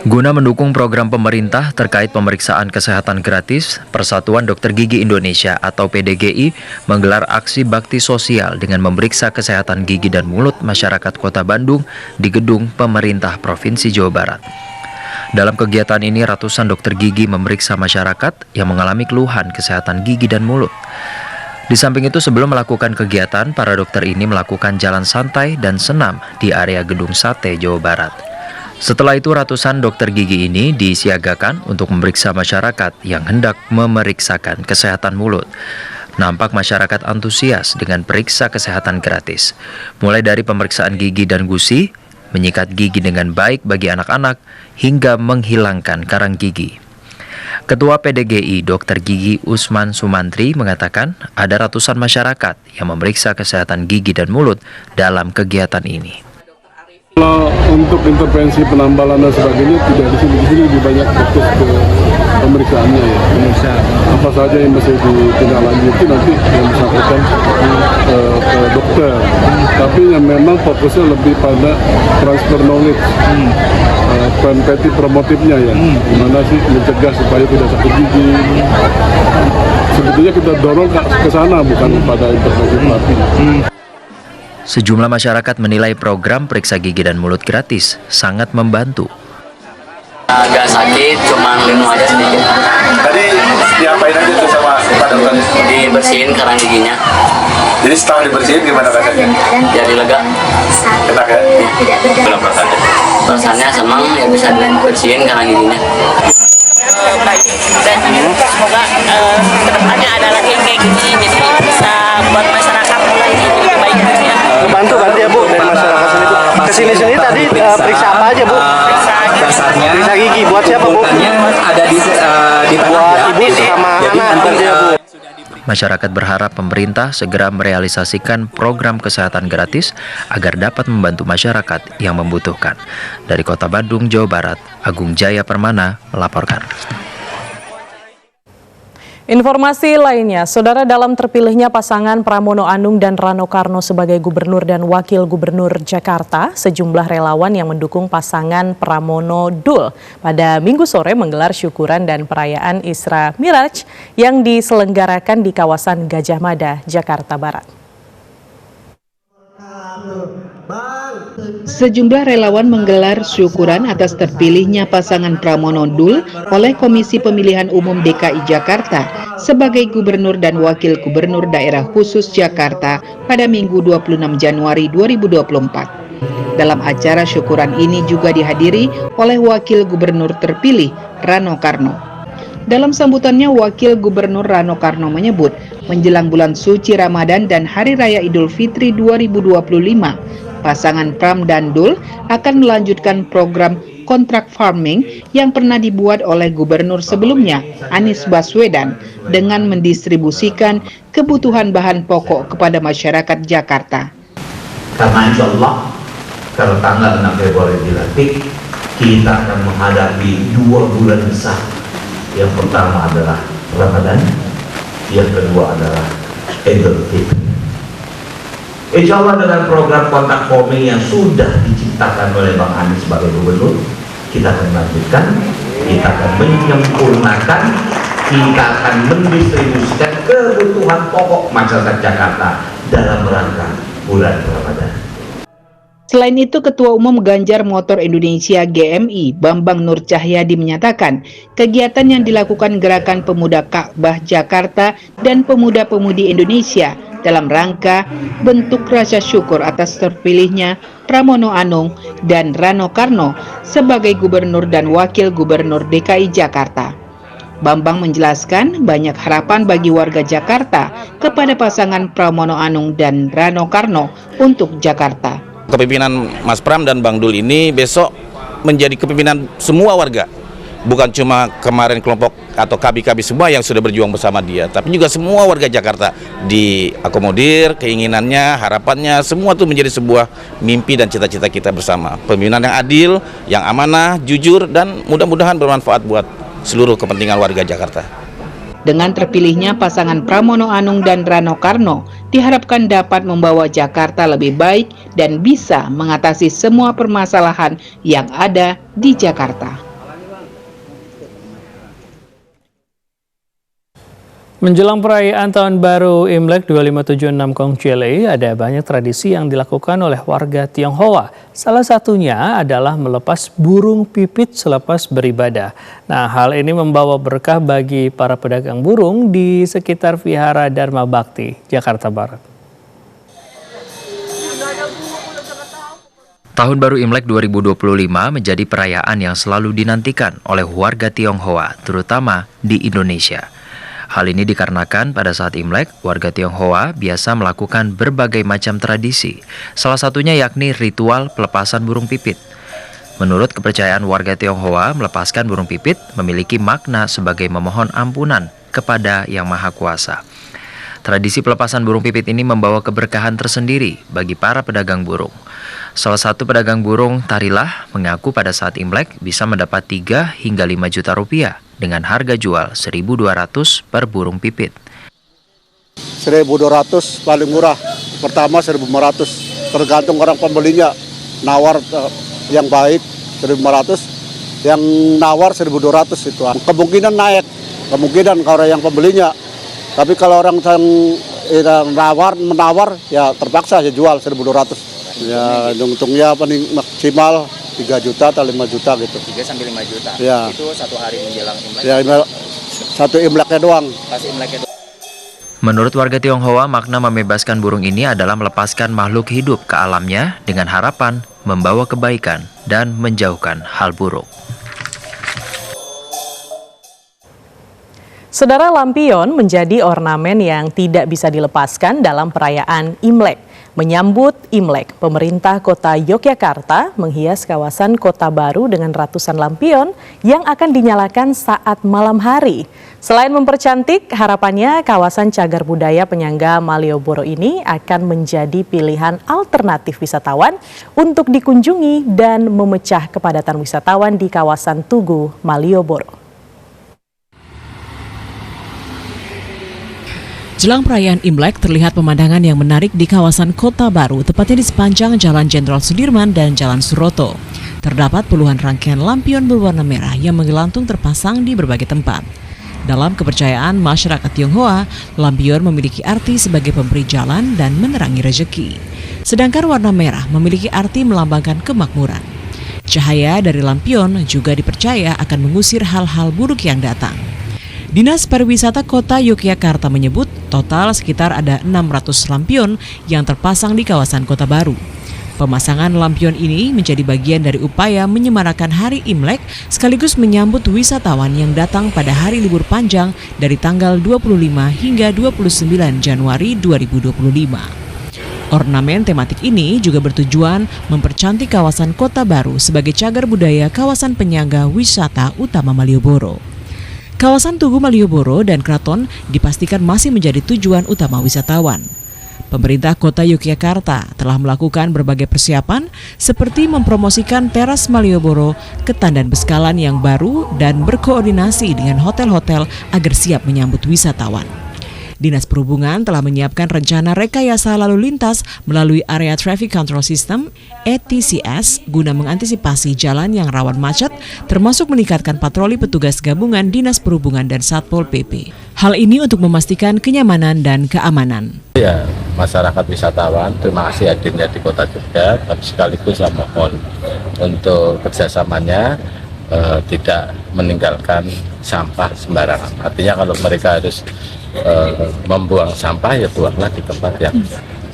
S8: Guna mendukung program pemerintah terkait pemeriksaan kesehatan gratis, Persatuan Dokter Gigi Indonesia atau PDGI menggelar aksi bakti sosial dengan memeriksa kesehatan gigi dan mulut masyarakat Kota Bandung di gedung pemerintah Provinsi Jawa Barat. Dalam kegiatan ini, ratusan dokter gigi memeriksa masyarakat yang mengalami keluhan kesehatan gigi dan mulut. Di samping itu, sebelum melakukan kegiatan, para dokter ini melakukan jalan santai dan senam di area Gedung Sate, Jawa Barat. Setelah itu, ratusan dokter gigi ini disiagakan untuk memeriksa masyarakat yang hendak memeriksakan kesehatan mulut. Nampak masyarakat antusias dengan periksa kesehatan gratis, mulai dari pemeriksaan gigi dan gusi, menyikat gigi dengan baik bagi anak-anak, hingga menghilangkan karang gigi. Ketua PDGI Dr. Gigi Usman Sumantri mengatakan ada ratusan masyarakat yang memeriksa kesehatan gigi dan mulut dalam kegiatan ini.
S23: Kalau untuk intervensi penambalan dan sebagainya tidak di sini lebih banyak fokus ke pemeriksaannya ya. Apa saja yang mesti ditindaklanjuti nanti yang bersangkutan ke dokter. Tapi yang memang fokusnya lebih pada transfer knowledge, preventif promotifnya ya. Gimana sih mencegah supaya tidak sakit gigi. Sebetulnya kita dorong ke sana bukan pada intervensi terapi.
S8: Sejumlah masyarakat menilai program periksa gigi dan mulut gratis sangat membantu.
S24: Agak sakit, cuma minum aja sedikit.
S22: Tadi diapain aja tuh sama Pak Dokter?
S24: Dibersihin karang giginya.
S22: Jadi setelah dibersihin gimana rasanya?
S24: Jadi lega.
S22: Enak ya?
S24: Belum perasaannya. Perasaannya senang ya bisa dibersihin karang giginya.
S25: Baik, dan semoga kedepannya ada lagi yang kayak gini, jadi bisa buat masyarakat lebih baik ya.
S22: Bantu ya Bu dari masyarakat sini Bu. Kesini tadi periksa apa aja Bu? Periksa gigi buat siapa Bu?
S24: Ada di
S22: buat ibu sama anak ya Bu.
S8: Masyarakat berharap pemerintah segera merealisasikan program kesehatan gratis agar dapat membantu masyarakat yang membutuhkan. Dari Kota Bandung, Jawa Barat, Agung Jaya Permana melaporkan.
S1: Informasi lainnya, saudara, dalam terpilihnya pasangan Pramono Anung dan Rano Karno sebagai Gubernur dan Wakil Gubernur Jakarta, sejumlah relawan yang mendukung pasangan Pramono Dul pada Minggu sore menggelar syukuran dan perayaan Isra Miraj yang diselenggarakan di kawasan Gajah Mada, Jakarta Barat.
S6: Sejumlah relawan menggelar syukuran atas terpilihnya pasangan Pramono Dul oleh Komisi Pemilihan Umum DKI Jakarta sebagai Gubernur dan Wakil Gubernur Daerah Khusus Jakarta pada Minggu 26 Januari 2024. Dalam acara syukuran ini juga dihadiri oleh Wakil Gubernur terpilih Rano Karno. Dalam sambutannya, Wakil Gubernur Rano Karno menyebut, menjelang bulan suci Ramadan dan Hari Raya Idul Fitri 2025, pasangan Pram dan Dul akan melanjutkan program kontrak farming yang pernah dibuat oleh gubernur sebelumnya, Anies Baswedan, dengan mendistribusikan kebutuhan bahan pokok kepada masyarakat Jakarta.
S7: Karena insya Allah, kalau tanggal 6 Februari dilantik, kita akan menghadapi 2 bulan besar. Yang pertama adalah Ramadan, yang kedua adalah Idul Fitri. Insya Allah dengan program kontak farming yang sudah diciptakan oleh Bang Anies sebagai gubernur, kita akan lanjutkan, kita akan menyempurnakan, kita akan mendistribusikan kebutuhan pokok masyarakat Jakarta dalam rangka bulan Ramadan.
S6: Selain itu, Ketua Umum Ganjar Motor Indonesia GMI, Bambang Nur Cahyadi menyatakan, kegiatan yang dilakukan Gerakan Pemuda Ka'bah Jakarta dan Pemuda-Pemudi Indonesia dalam rangka bentuk rasa syukur atas terpilihnya Pramono Anung dan Rano Karno sebagai Gubernur dan Wakil Gubernur DKI Jakarta. Bambang menjelaskan banyak harapan bagi warga Jakarta kepada pasangan Pramono Anung dan Rano Karno untuk Jakarta.
S10: Kepemimpinan Mas Pram dan Bang Dul ini besok menjadi kepemimpinan semua warga. Bukan cuma kemarin kelompok atau kabi-kabi semua yang sudah berjuang bersama dia, tapi juga semua warga Jakarta diakomodir, keinginannya, harapannya, semua itu menjadi sebuah mimpi dan cita-cita kita bersama. Pemimpinan yang adil, yang amanah, jujur, dan mudah-mudahan bermanfaat buat seluruh kepentingan warga Jakarta.
S6: Dengan terpilihnya pasangan Pramono Anung dan Rano Karno, diharapkan dapat membawa Jakarta lebih baik dan bisa mengatasi semua permasalahan yang ada di Jakarta.
S2: Menjelang perayaan Tahun Baru Imlek 2576 Kongchile, ada banyak tradisi yang dilakukan oleh warga Tionghoa. Salah satunya adalah melepas burung pipit selepas beribadah. Nah, hal ini membawa berkah bagi para pedagang burung di sekitar Vihara Dharma Bakti, Jakarta Barat.
S8: Tahun Baru Imlek 2025 menjadi perayaan yang selalu dinantikan oleh warga Tionghoa, terutama di Indonesia. Hal ini dikarenakan pada saat Imlek, warga Tionghoa biasa melakukan berbagai macam tradisi, salah satunya yakni ritual pelepasan burung pipit. Menurut kepercayaan warga Tionghoa, melepaskan burung pipit memiliki makna sebagai memohon ampunan kepada Yang Maha Kuasa. Tradisi pelepasan burung pipit ini membawa keberkahan tersendiri bagi para pedagang burung. Salah satu pedagang burung, Tarilah, mengaku pada saat Imlek bisa mendapat 3 hingga 5 juta rupiah dengan harga jual 1.200 per burung pipit.
S11: 1.200 paling murah, pertama 1.500, tergantung orang pembelinya. Nawar yang baik 1.500, yang nawar 1.200 itu. Kemungkinan naik, kemungkinan kalau yang pembelinya. Tapi kalau orang yang menawar ya terpaksa ya jual 1.200. Ya untungnya paling maksimal 3 juta atau 5 juta gitu.
S12: 3-5 juta.
S11: Ya.
S12: Itu satu hari menjelang Imlek.
S11: Ya, satu Imleknya doang.
S12: Pas Imleknya doang.
S8: Menurut warga Tionghoa, makna membebaskan burung ini adalah melepaskan makhluk hidup ke alamnya dengan harapan membawa kebaikan dan menjauhkan hal buruk.
S1: Saudara, lampion menjadi ornamen yang tidak bisa dilepaskan dalam perayaan Imlek. Menyambut Imlek, pemerintah kota Yogyakarta menghias kawasan Kota Baru dengan ratusan lampion yang akan dinyalakan saat malam hari. Selain mempercantik, harapannya kawasan cagar budaya penyangga Malioboro ini akan menjadi pilihan alternatif wisatawan untuk dikunjungi dan memecah kepadatan wisatawan di kawasan Tugu Malioboro.
S9: Jelang perayaan Imlek, terlihat pemandangan yang menarik di kawasan Kota Baru, tepatnya di sepanjang Jalan Jenderal Sudirman dan Jalan Suroto. Terdapat puluhan rangkaian lampion berwarna merah yang menggelantung terpasang di berbagai tempat. Dalam kepercayaan masyarakat Tionghoa, lampion memiliki arti sebagai pemberi jalan dan menerangi rejeki. Sedangkan warna merah memiliki arti melambangkan kemakmuran. Cahaya dari lampion juga dipercaya akan mengusir hal-hal buruk yang datang. Dinas Pariwisata Kota Yogyakarta menyebut total sekitar ada 600 lampion yang terpasang di kawasan Kota Baru. Pemasangan lampion ini menjadi bagian dari upaya menyemarakan Hari Imlek sekaligus menyambut wisatawan yang datang pada hari libur panjang dari tanggal 25 hingga 29 Januari 2025. Ornamen tematik ini juga bertujuan mempercantik kawasan Kota Baru sebagai cagar budaya kawasan penyangga wisata utama Malioboro. Kawasan Tugu Malioboro dan Keraton dipastikan masih menjadi tujuan utama wisatawan. Pemerintah Kota Yogyakarta telah melakukan berbagai persiapan seperti mempromosikan teras Malioboro ke Tandan Beskalan yang baru dan berkoordinasi dengan hotel-hotel agar siap menyambut wisatawan. Dinas Perhubungan telah menyiapkan rencana rekayasa lalu lintas melalui Area Traffic Control System (ETCS) guna mengantisipasi jalan yang rawan macet, termasuk meningkatkan patroli petugas gabungan Dinas Perhubungan dan Satpol PP. Hal ini untuk memastikan kenyamanan dan keamanan.
S13: Ya, masyarakat wisatawan, terima kasih hadirnya di Kota Jogja, tapi sekaligus saya mohon untuk kerjasamanya tidak meninggalkan sampah sembarangan. Artinya kalau mereka harus membuang sampah, ya buanglah di tempat yang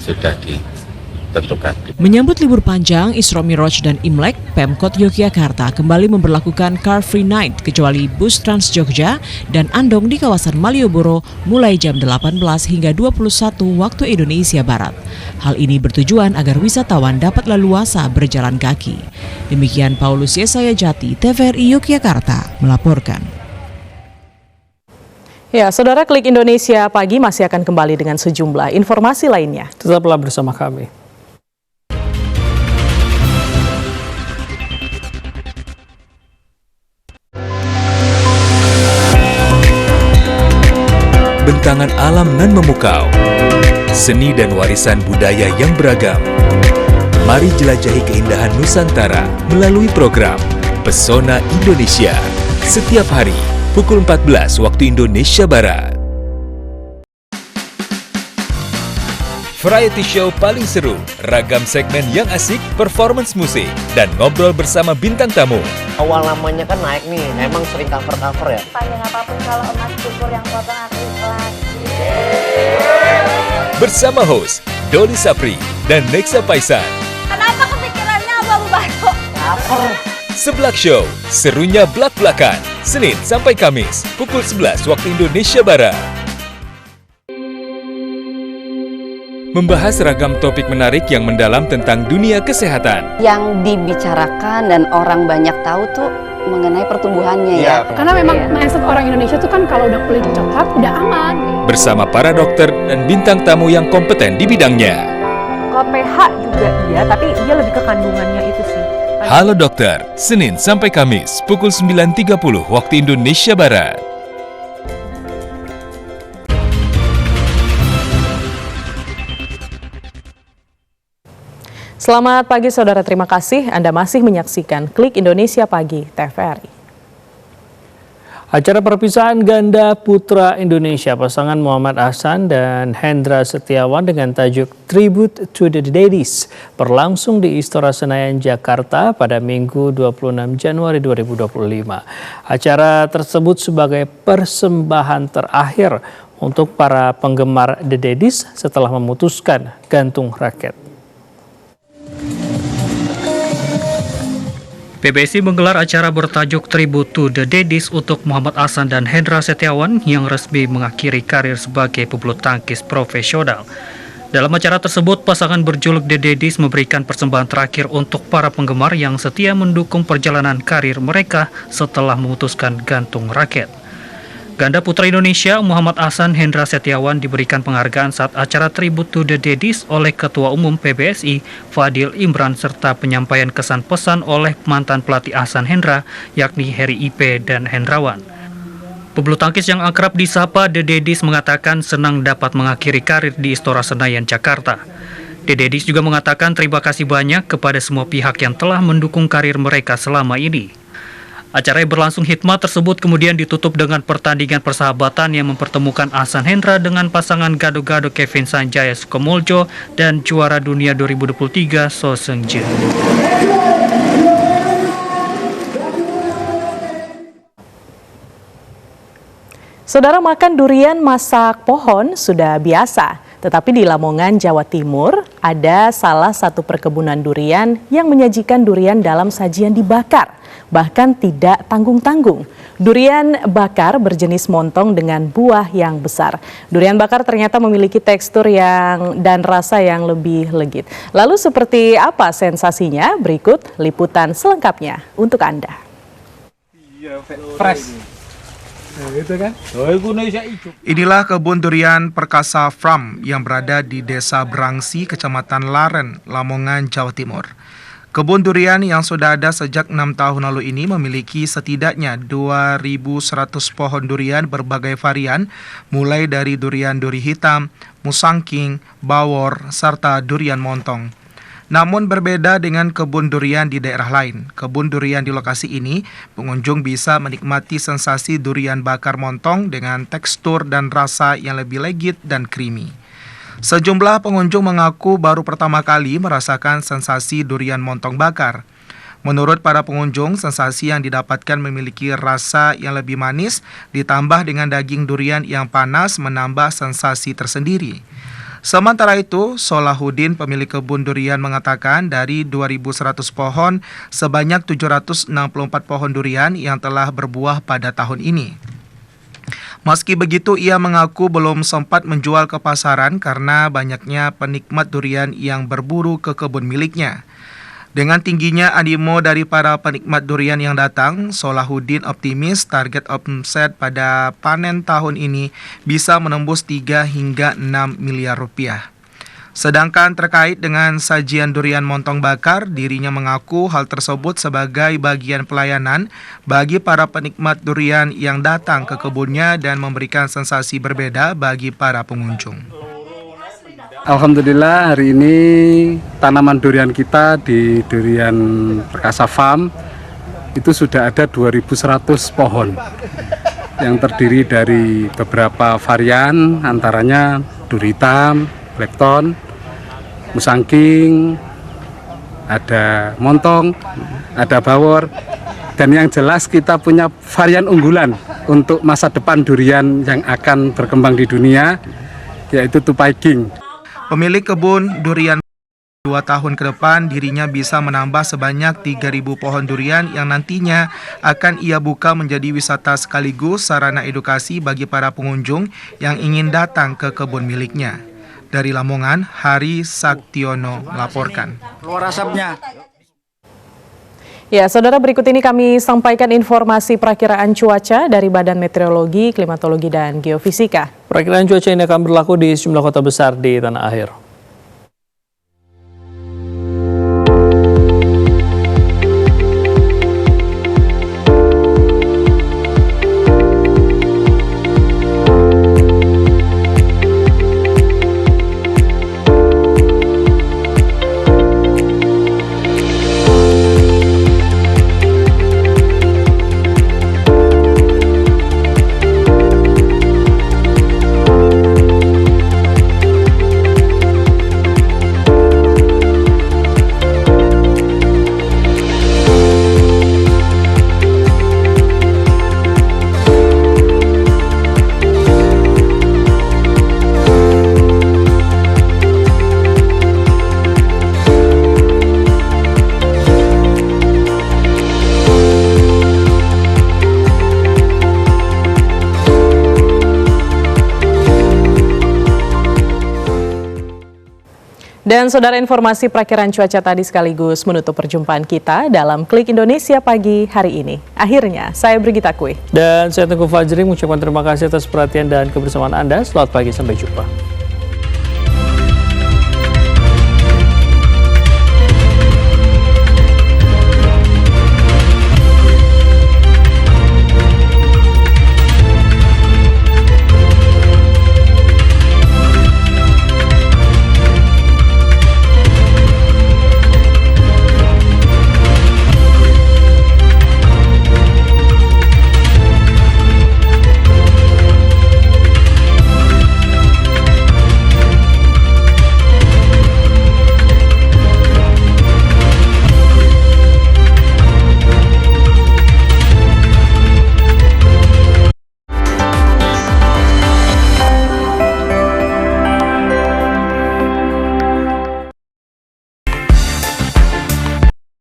S13: sudah ditentukan.
S9: Menyambut libur panjang Isra Miraj dan Imlek, Pemkot Yogyakarta kembali memberlakukan Car Free Night kecuali bus Trans Jogja dan Andong di kawasan Malioboro mulai jam 18 hingga 21 waktu Indonesia Barat. Hal ini bertujuan agar wisatawan dapat leluasa berjalan kaki. Demikian Paulus Yesaya Jati, TVRI Yogyakarta melaporkan.
S1: Ya, Saudara, Klik Indonesia Pagi masih akan kembali dengan sejumlah informasi lainnya.
S2: Tetaplah bersama kami.
S14: Bentangan alam nan memukau, seni dan warisan budaya yang beragam. Mari jelajahi keindahan Nusantara melalui program Pesona Indonesia setiap hari pukul 14 waktu Indonesia Barat. Variety show paling seru, ragam segmen yang asik, performance musik, dan ngobrol bersama bintang tamu.
S22: Awal namanya kan naik nih, emang sering cover-cover ya?
S16: Panjang apapun kalau emas cukur yang potong aku ikhlas.
S14: Bersama host Doli Sapri dan Nexa Paisan.
S16: Kenapa kepikirannya abu-abu batu?
S22: Cover.
S14: Seblak Show, serunya blak-blakan, Senin sampai Kamis, pukul 11 waktu Indonesia Barat. Membahas ragam topik menarik yang mendalam tentang dunia kesehatan.
S17: Yang dibicarakan dan orang banyak tahu tuh mengenai pertumbuhannya ya.
S26: Karena memang mindset orang Indonesia tuh kan kalau udah kulit coklat udah aman.
S14: Bersama para dokter dan bintang tamu yang kompeten di bidangnya.
S26: Kalau pH juga iya, tapi dia lebih ke kandungannya itu sih.
S14: Halo Dokter, Senin sampai Kamis, pukul 9.30 waktu Indonesia Barat.
S1: Selamat pagi Saudara, terima kasih Anda masih menyaksikan Klik Indonesia Pagi TVRI.
S2: Acara perpisahan ganda putra Indonesia pasangan Muhammad Ahsan dan Hendra Setiawan dengan tajuk Tribute to the Daddies berlangsung di Istora Senayan, Jakarta pada Minggu 26 Januari 2025. Acara tersebut sebagai persembahan terakhir untuk para penggemar The Daddies setelah memutuskan gantung raket.
S5: PBSI menggelar acara bertajuk Tribute to the Daddies untuk Muhammad Ahsan dan Hendra Setiawan yang resmi mengakhiri karir sebagai pebulu tangkis profesional. Dalam acara tersebut, pasangan berjuluk The Daddies memberikan persembahan terakhir untuk para penggemar yang setia mendukung perjalanan karir mereka setelah memutuskan gantung raket. Ganda putra Indonesia Muhammad Ahsan Hendra Setiawan diberikan penghargaan saat acara Tribute to the Daddies oleh Ketua Umum PBSI Fadil Imran serta penyampaian kesan pesan oleh mantan pelatih Ahsan Hendra yakni Heri Ipe dan Hendrawan. Pebulu tangkis yang akrab disapa The Daddies mengatakan senang dapat mengakhiri karir di Istora Senayan, Jakarta. The Daddies juga mengatakan terima kasih banyak kepada semua pihak yang telah mendukung karir mereka selama ini. Acara yang berlangsung hikmat tersebut kemudian ditutup dengan pertandingan persahabatan yang mempertemukan Ahsan Hendra dengan pasangan gado-gado Kevin Sanjaya Sukamuljo dan juara dunia 2023 So Seung-jae.
S1: Saudara, makan durian masak pohon sudah biasa, tetapi di Lamongan, Jawa Timur, ada salah satu perkebunan durian yang menyajikan durian dalam sajian dibakar, bahkan tidak tanggung-tanggung. Durian bakar berjenis montong dengan buah yang besar. Durian bakar ternyata memiliki tekstur dan rasa yang lebih legit. Lalu seperti apa sensasinya? Berikut liputan selengkapnya untuk Anda.
S3: Fresh. Inilah kebun durian Perkasa Farm yang berada di Desa Brangsi, Kecamatan Laren, Lamongan, Jawa Timur. Kebun durian yang sudah ada sejak 6 tahun lalu ini memiliki setidaknya 2.100 pohon durian berbagai varian, mulai dari durian duri hitam, musangking, bawor, serta durian montong. Namun berbeda dengan kebun durian di daerah lain, kebun durian di lokasi ini, pengunjung bisa menikmati sensasi durian bakar montong dengan tekstur dan rasa yang lebih legit dan creamy. Sejumlah pengunjung mengaku baru pertama kali merasakan sensasi durian montong bakar. Menurut para pengunjung, sensasi yang didapatkan memiliki rasa yang lebih manis, ditambah dengan daging durian yang panas menambah sensasi tersendiri. Sementara itu, Solahuddin, pemilik kebun durian, mengatakan dari 2.100 pohon, sebanyak 764 pohon durian yang telah berbuah pada tahun ini. Meski begitu, ia mengaku belum sempat menjual ke pasaran karena banyaknya penikmat durian yang berburu ke kebun miliknya. Dengan tingginya animo dari para penikmat durian yang datang, Solahuddin optimis target omset pada panen tahun ini bisa menembus 3 hingga 6 miliar rupiah. Sedangkan terkait dengan sajian durian montong bakar, dirinya mengaku hal tersebut sebagai bagian pelayanan bagi para penikmat durian yang datang ke kebunnya dan memberikan sensasi berbeda bagi para pengunjung.
S23: Alhamdulillah hari ini tanaman durian kita di Durian Perkasa Farm itu sudah ada 2.100 pohon yang terdiri dari beberapa varian, antaranya duri hitam, blackthorn, musangking, ada montong, ada bawor, dan yang jelas kita punya varian unggulan untuk masa depan durian yang akan berkembang di dunia, yaitu Tupai King.
S3: Pemilik kebun durian 2 tahun ke depan dirinya bisa menambah sebanyak 3.000 pohon durian yang nantinya akan ia buka menjadi wisata sekaligus sarana edukasi bagi para pengunjung yang ingin datang ke kebun miliknya. Dari Lamongan, Hari Saktiono melaporkan.
S22: Keluar asapnya.
S1: Ya, saudara, berikut ini kami sampaikan informasi perakiraan cuaca dari Badan Meteorologi, Klimatologi, dan Geofisika.
S2: Perakiraan cuaca ini akan berlaku di sejumlah kota besar di tanah air.
S1: Dan saudara, informasi perakiraan cuaca tadi sekaligus menutup perjumpaan kita dalam Klik Indonesia Pagi hari ini. Akhirnya, saya Brigita Kue.
S2: Dan saya Teguh Fajri mengucapkan terima kasih atas perhatian dan kebersamaan Anda. Selamat pagi, sampai jumpa.